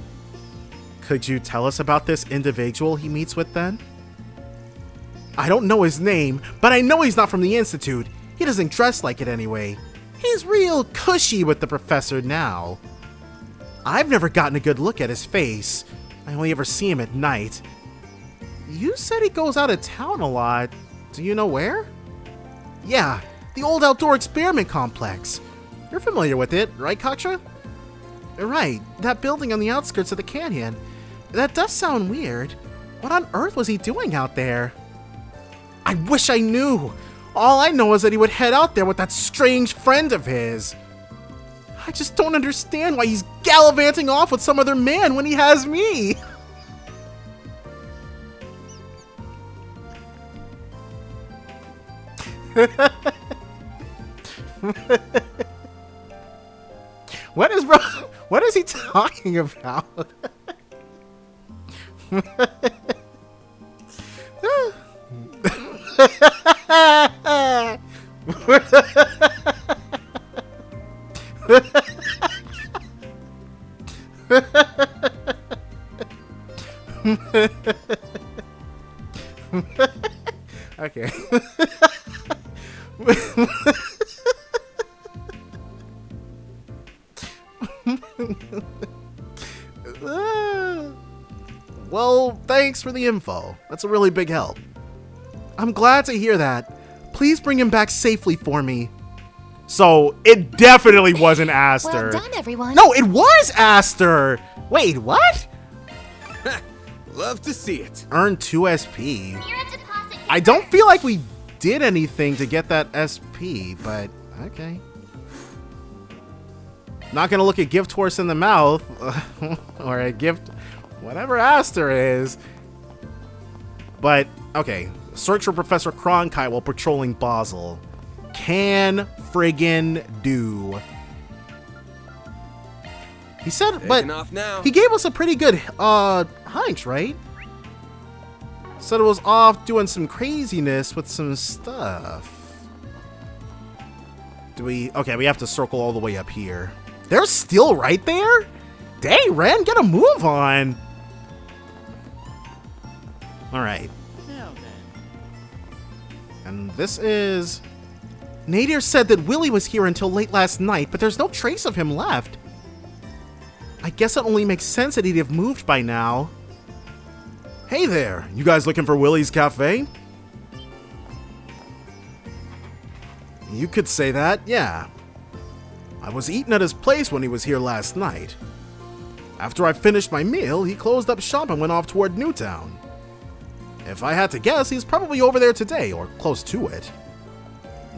Could you tell us about this individual he meets with then? I don't know his name, but I know he's not from the Institute. He doesn't dress like it anyway. He's real cushy with the professor now. I've never gotten a good look at his face. I only ever see him at night. You said he goes out of town a lot. Do you know where? Yeah, the old outdoor experiment complex. You're familiar with it, right, Katra? Right, that building on the outskirts of the canyon. That does sound weird. What on earth was he doing out there? I wish I knew. All I know is that he would head out there with that strange friend of his. I just don't understand why he's gallivanting off with some other man when he has me. What is he talking about? Okay. Well, thanks for the info. That's a really big help. I'm glad to hear that. Please bring him back safely for me. So, it definitely wasn't Aster. Well done, everyone. No, it was Aster! Wait, what? Love to see it. Earn 2 SP. Mira deposit. I don't feel like we did anything to get that SP, but okay. Not gonna look a gift horse in the mouth, or a gift, whatever Aster is. But, okay. Search for Professor Cronkite while patrolling Basel. Can friggin' do. He said, but Off now. he gave us a pretty good hunch, right? Said it was off doing some craziness with some stuff. Do we? Okay, we have to circle all the way up here. They're still right there? Dang, Ren, get a move on. All right. And this is... Nadir said that Willie was here until late last night, but there's no trace of him left. I guess it only makes sense that he'd have moved by now. Hey there, you guys looking for Willie's Cafe? You could say that, yeah. I was eating at his place when he was here last night. After I finished my meal, he closed up shop and went off toward Newtown. If I had to guess, he's probably over there today, or close to it.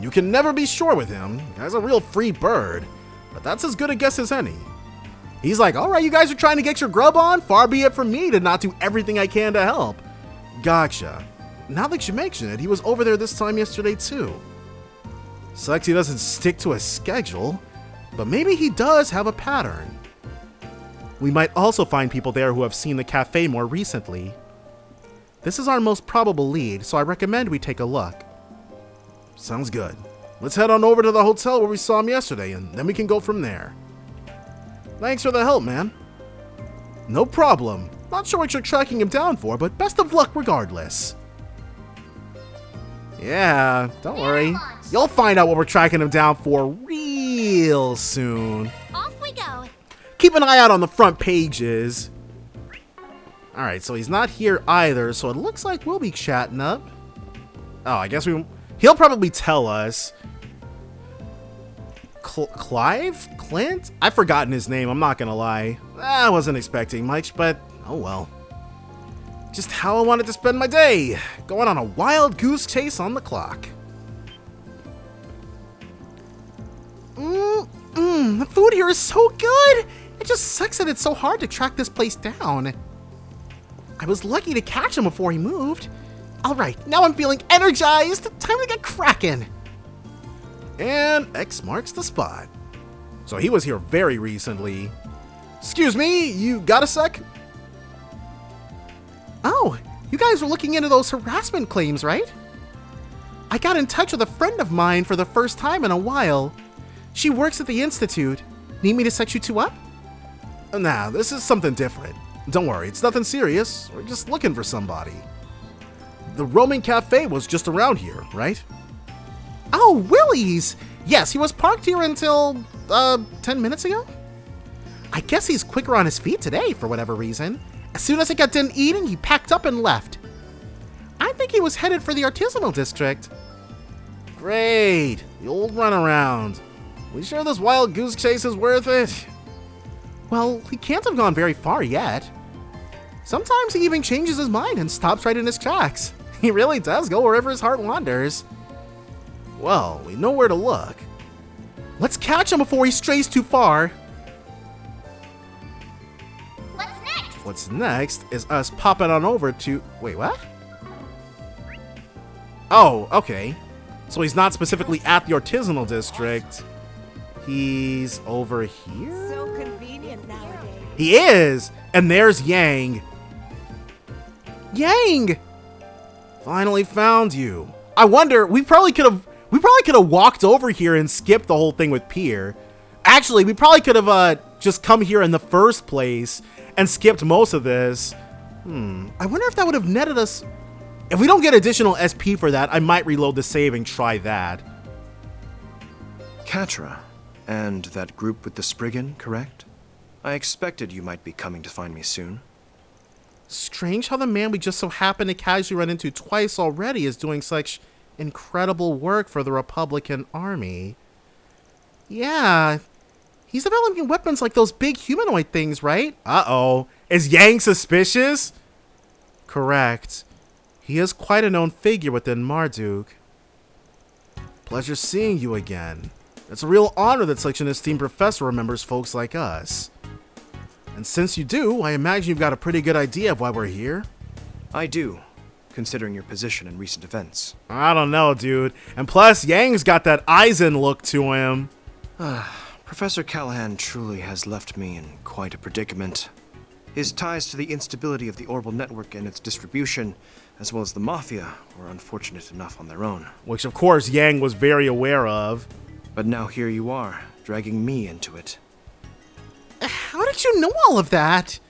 You can never be sure with him. The guy's a real free bird, but that's as good a guess as any. He's like, alright, you guys are trying to get your grub on? Far be it from me to not do everything I can to help. Gotcha. Now that you mention it, he was over there this time yesterday too. Sucks he doesn't stick to a schedule, but maybe he does have a pattern. We might also find people there who have seen the cafe more recently. This is our most probable lead, so I recommend we take a look. Sounds good. Let's head on over to the hotel where we saw him yesterday, and then we can go from there. Thanks for the help, man. No problem. Not sure what you're tracking him down for, but best of luck regardless. Yeah, don't worry. You'll find out what we're tracking him down for real soon. Off we go. Keep an eye out on the front pages. Alright, so he's not here either, so it looks like we'll be chatting up. Oh, I guess he'll probably tell us. Clive? Clint? I've forgotten his name, I'm not gonna lie. I wasn't expecting much, but oh well. Just how I wanted to spend my day, going on a wild goose chase on the clock. The food here is so good! It just sucks that it's so hard to track this place down. I was lucky to catch him before he moved. Alright, now I'm feeling energized. Time to get cracking. And X marks the spot. So he was here very recently. Excuse me, you got a sec? Oh, you guys were looking into those harassment claims, right? I got in touch with a friend of mine for the first time in a while. She works at the Institute. Need me to set you two up? Nah, this is something different. Don't worry, it's nothing serious. We're just looking for somebody. The Roman Cafe was just around here, right? Oh, Willie's! Yes, he was parked here until, 10 minutes ago? I guess he's quicker on his feet today, for whatever reason. As soon as I got done eating, he packed up and left. I think he was headed for the artisanal district. Great! The old runaround. We sure this wild goose chase is worth it? Well, he can't have gone very far yet. Sometimes he even changes his mind and stops right in his tracks. He really does go wherever his heart wanders. Well, we know where to look. Let's catch him before he strays too far. What's next? What's next is us popping on over to... Wait, what? Oh, okay. So he's not specifically at the artisanal district. He's over here? So convenient nowadays. He is! And there's Yang. Yang! Finally found you. I wonder, we probably could have We probably could have walked over here and skipped the whole thing with Pier. Actually, we probably could have just come here in the first place and skipped most of this. I wonder if that would have netted us. If we don't get additional SP for that, I might reload the save and try that. Katra, and that group with the Spriggan, correct? I expected you might be coming to find me soon. Strange how the man we just so happened to casually run into twice already is doing such incredible work for the Republican Army. Yeah, he's developing weapons like those big humanoid things, right? Uh-oh. Is Yang suspicious? Correct. He is quite a known figure within Marduk. Pleasure seeing you again. It's a real honor that such an esteemed professor remembers folks like us. And since you do, I imagine you've got a pretty good idea of why we're here. I do, considering your position in recent events. I don't know, dude. And plus, Yang's got that Eisen look to him. Professor Callaghan truly has left me in quite a predicament. His ties to the instability of the Orbital network and its distribution, as well as the mafia, were unfortunate enough on their own. Which, of course, Yang was very aware of. But now here you are, dragging me into it. How did you know all of that?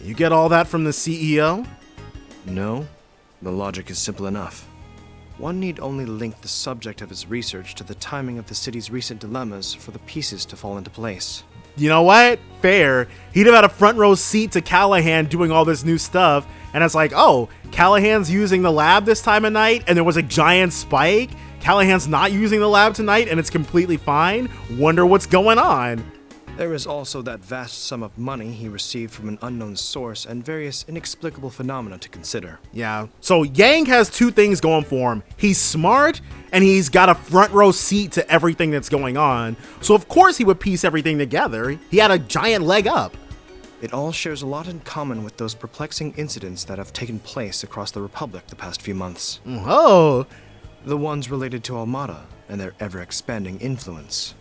You get all that from the CEO? No, the logic is simple enough. One need only link the subject of his research to the timing of the city's recent dilemmas for the pieces to fall into place. You know what? Fair. He'd have had a front row seat to Callaghan doing all this new stuff, and it's like, oh, Callaghan's using the lab this time of night, and there was a giant spike. Callaghan's not using the lab tonight, and it's completely fine. Wonder what's going on. There is also that vast sum of money he received from an unknown source and various inexplicable phenomena to consider. Yeah, so Yang has two things going for him. He's smart, and he's got a front row seat to everything that's going on. So of course he would piece everything together. He had a giant leg up. It all shares a lot in common with those perplexing incidents that have taken place across the Republic the past few months. Oh. The ones related to Almada and their ever-expanding influence.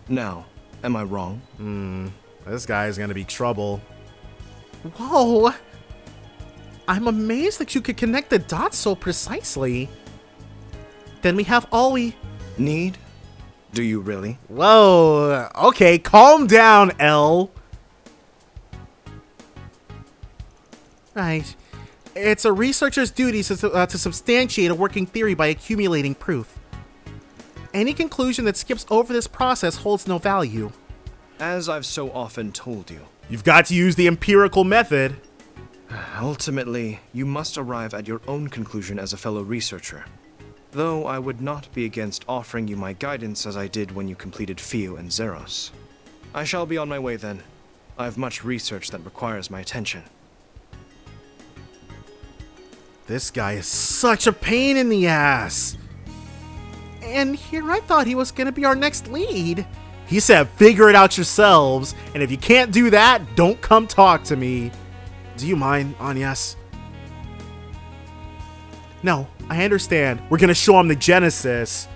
Now, am I wrong? This guy is gonna be trouble. Whoa! I'm amazed that you could connect the dots so precisely. Then we have all we need? Do you really? Whoa, okay, calm down, L. Right. It's a researcher's duty to substantiate a working theory by accumulating proof. Any conclusion that skips over this process holds no value. As I've so often told you. You've got to use the empirical method. Ultimately, you must arrive at your own conclusion as a fellow researcher. Though I would not be against offering you my guidance as I did when you completed Fio and Zeros. I shall be on my way then. I have much research that requires my attention. This guy is such a pain in the ass. And here I thought he was gonna be our next lead. He said, figure it out yourselves, and if you can't do that, don't come talk to me. Do you mind, Agnes? No, I understand. We're gonna show him the Genesis.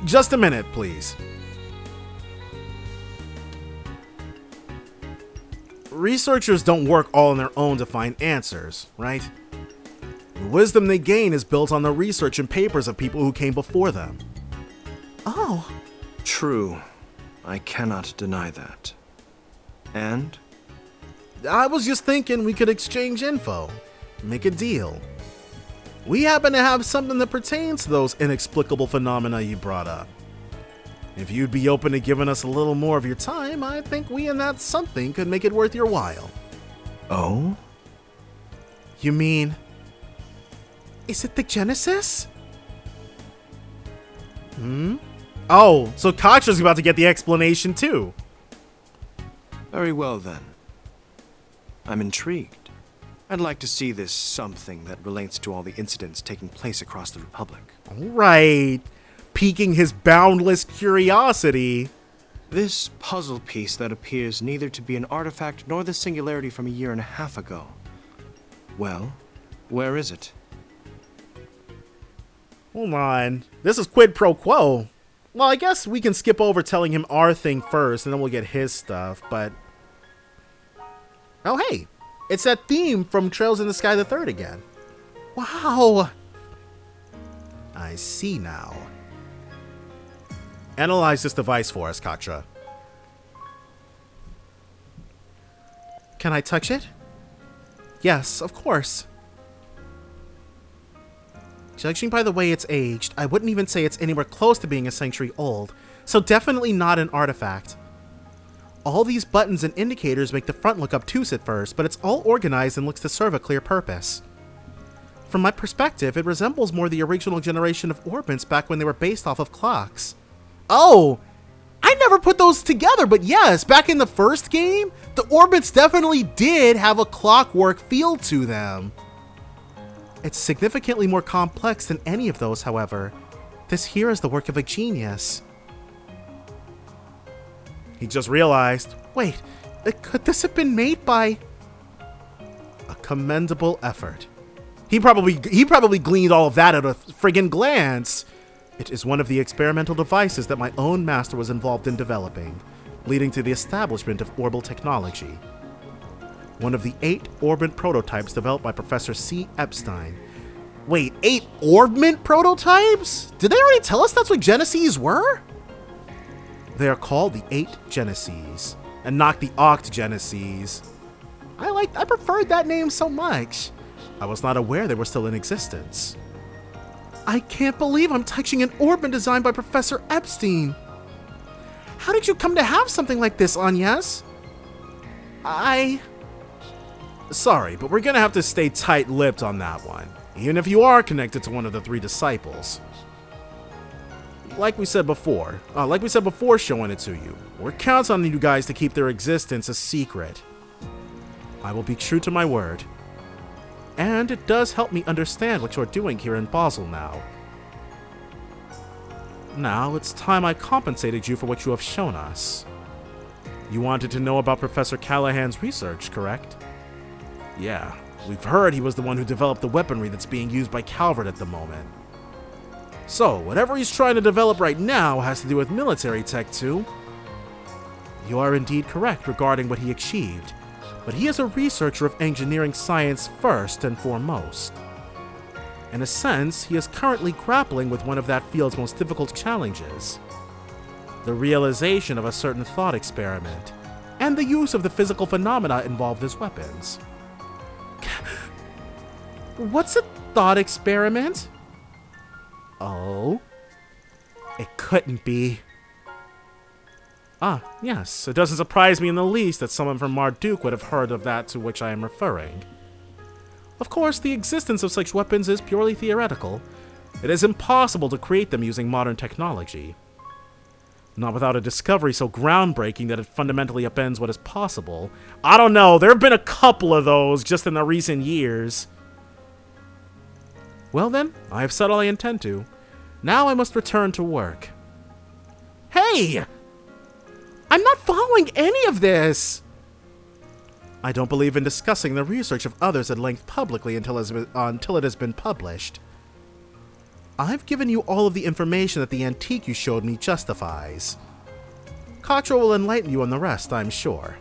Just a minute, please. Researchers don't work all on their own to find answers, right? The wisdom they gain is built on the research and papers of people who came before them. Oh. True. I cannot deny that. And? I was just thinking we could exchange info. Make a deal. We happen to have something that pertains to those inexplicable phenomena you brought up. If you'd be open to giving us a little more of your time, I think we and that something could make it worth your while. Oh? You mean... Is it the Genesis? Oh, so Katra's about to get the explanation too. Very well then. I'm intrigued. I'd like to see this something that relates to all the incidents taking place across the Republic. Right. Piquing his boundless curiosity. This puzzle piece that appears neither to be an artifact nor the singularity from a year and a half ago. Well, where is it? Hold on. This is quid pro quo. Well, I guess we can skip over telling him our thing first, and then we'll get his stuff, but... Oh, hey. It's that theme from Trails in the Sky the Third again. Wow. I see now. Analyze this device for us, Katra. Can I touch it? Yes, of course. Judging by the way it's aged, I wouldn't even say it's anywhere close to being a century old, so definitely not an artifact. All these buttons and indicators make the front look obtuse at first, but it's all organized and looks to serve a clear purpose. From my perspective, it resembles more the original generation of orbits back when they were based off of clocks. Oh! I never put those together, but yes, back in the first game, the orbits definitely did have a clockwork feel to them. It's significantly more complex than any of those, however. This here is the work of a genius. He just realized, wait, could this have been made by... A commendable effort. He probably gleaned all of that at a friggin' glance. It is one of the experimental devices that my own master was involved in developing, leading to the establishment of Orbital technology. One of the 8 orbit prototypes developed by Professor C. Epstein. Wait, 8 orbit prototypes? Did they already tell us that's what Genesis were? They are called the 8 Genesis, and not the Oct Genesis. I preferred that name so much. I was not aware they were still in existence. I can't believe I'm touching an orbit designed by Professor Epstein. How did you come to have something like this, Agnes? Sorry, but we're gonna have to stay tight-lipped on that one, even if you are connected to one of the 3 disciples. Like we said before showing it to you, we're counting on you guys to keep their existence a secret. I will be true to my word. And it does help me understand what you're doing here in Basel now. Now, it's time I compensated you for what you have shown us. You wanted to know about Professor Callaghan's research, correct? Yeah, we've heard he was the one who developed the weaponry that's being used by Calvert at the moment. So, whatever he's trying to develop right now has to do with military tech too. You are indeed correct regarding what he achieved, but he is a researcher of engineering science first and foremost. In a sense, he is currently grappling with one of that field's most difficult challenges: the realization of a certain thought experiment, and the use of the physical phenomena involved as weapons. What's a thought experiment? Oh? It couldn't be. Ah, yes, it doesn't surprise me in the least that someone from Marduk would have heard of that to which I am referring. Of course, the existence of such weapons is purely theoretical. It is impossible to create them using modern technology. Not without a discovery so groundbreaking that it fundamentally upends what is possible. I don't know, there have been a couple of those just in the recent years. Well then, I have said all I intend to. Now I must return to work. Hey! I'm not following any of this! I don't believe in discussing the research of others at length publicly until it has been published. I've given you all of the information that the antique you showed me justifies. Katra will enlighten you on the rest, I'm sure.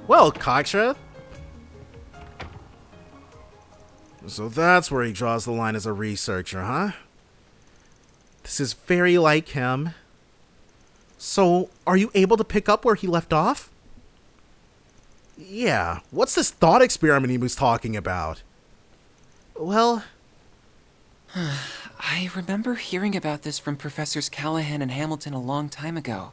Well, Katra. So that's where he draws the line as a researcher, huh? This is very like him. So, are you able to pick up where he left off? Yeah, what's this thought experiment he was talking about? Well... I remember hearing about this from Professors Callaghan and Hamilton a long time ago.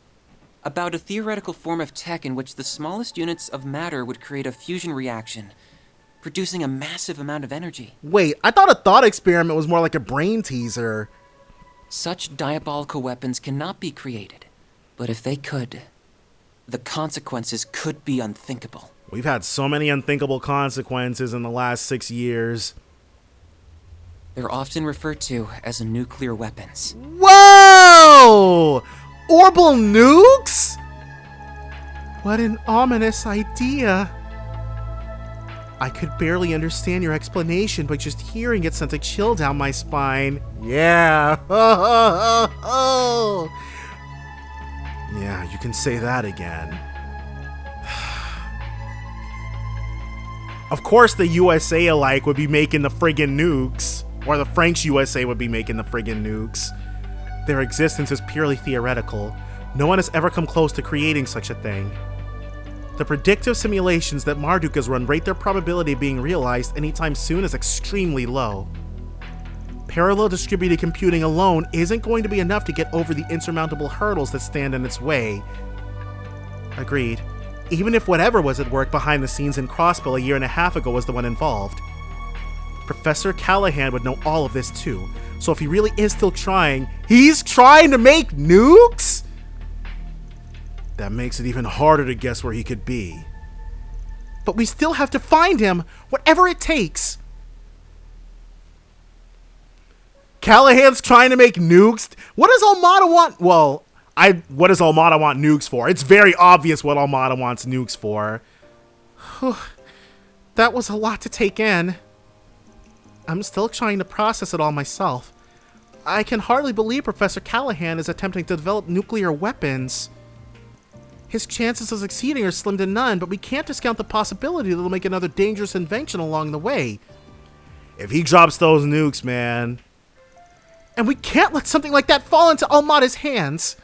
About a theoretical form of tech in which the smallest units of matter would create a fusion reaction, producing a massive amount of energy. Wait, I thought a thought experiment was more like a brain teaser. Such diabolical weapons cannot be created, but if they could, the consequences could be unthinkable. We've had so many unthinkable consequences in the last 6 years. They're often referred to as nuclear weapons. Whoa! Orbital nukes? What an ominous idea. I could barely understand your explanation, but just hearing it sent a chill down my spine. Yeah. Yeah, you can say that again. Of course the USA alike would be making the friggin' nukes. Or the French USA would be making the friggin' nukes. Their existence is purely theoretical. No one has ever come close to creating such a thing. The predictive simulations that Marduk has run rate their probability of being realized anytime soon as extremely low. Parallel distributed computing alone isn't going to be enough to get over the insurmountable hurdles that stand in its way. Agreed. Even if whatever was at work behind the scenes in Crossbill a year and a half ago was the one involved. Professor Callaghan would know all of this too, so if he really is still trying, he's trying to make nukes?! That makes it even harder to guess where he could be. But we still have to find him, whatever it takes! Callaghan's trying to make nukes? What does Almada want? Well, what does Almada want nukes for? It's very obvious what Almada wants nukes for. That was a lot to take in. I'm still trying to process it all myself. I can hardly believe Professor Callaghan is attempting to develop nuclear weapons. His chances of succeeding are slim to none, but we can't discount the possibility that he'll make another dangerous invention along the way. If he drops those nukes, man. And we can't let something like that fall into Almada's hands.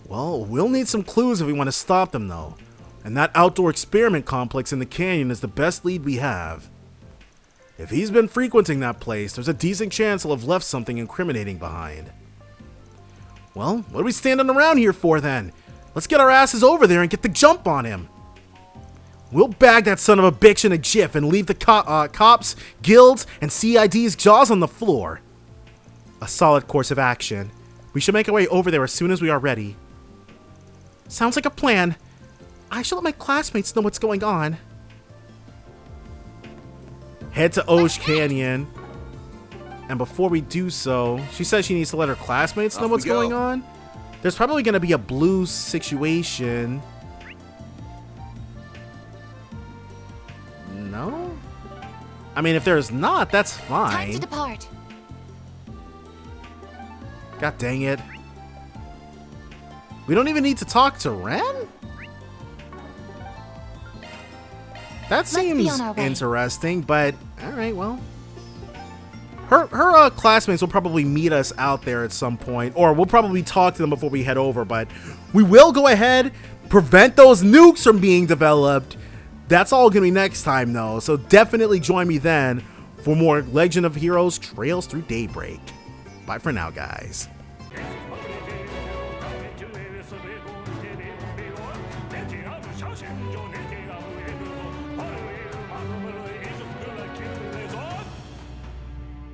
Well, we'll need some clues if we want to stop them, though. And that outdoor experiment complex in the canyon is the best lead we have. If he's been frequenting that place, there's a decent chance he'll have left something incriminating behind. Well, what are we standing around here for, then? Let's get our asses over there and get the jump on him. We'll bag that son of a bitch in a jiff and leave the cops, guilds, and CID's jaws on the floor. A solid course of action. We should make our way over there as soon as we are ready. Sounds like a plan. I should let my classmates know what's going on. Head to Osh Canyon. And before we do so, she says she needs to let her classmates know what's going on. There's probably going to be a blue situation. No? I mean, if there's not, that's fine. Time to depart. God dang it. We don't even need to talk to Ren? That seems interesting, but alright, well. Her classmates will probably meet us out there at some point, or we'll probably talk to them before we head over, but we will go ahead, prevent those nukes from being developed. That's all going to be next time, though, so definitely join me then for more Legend of Heroes Trails Through Daybreak. Bye for now, guys.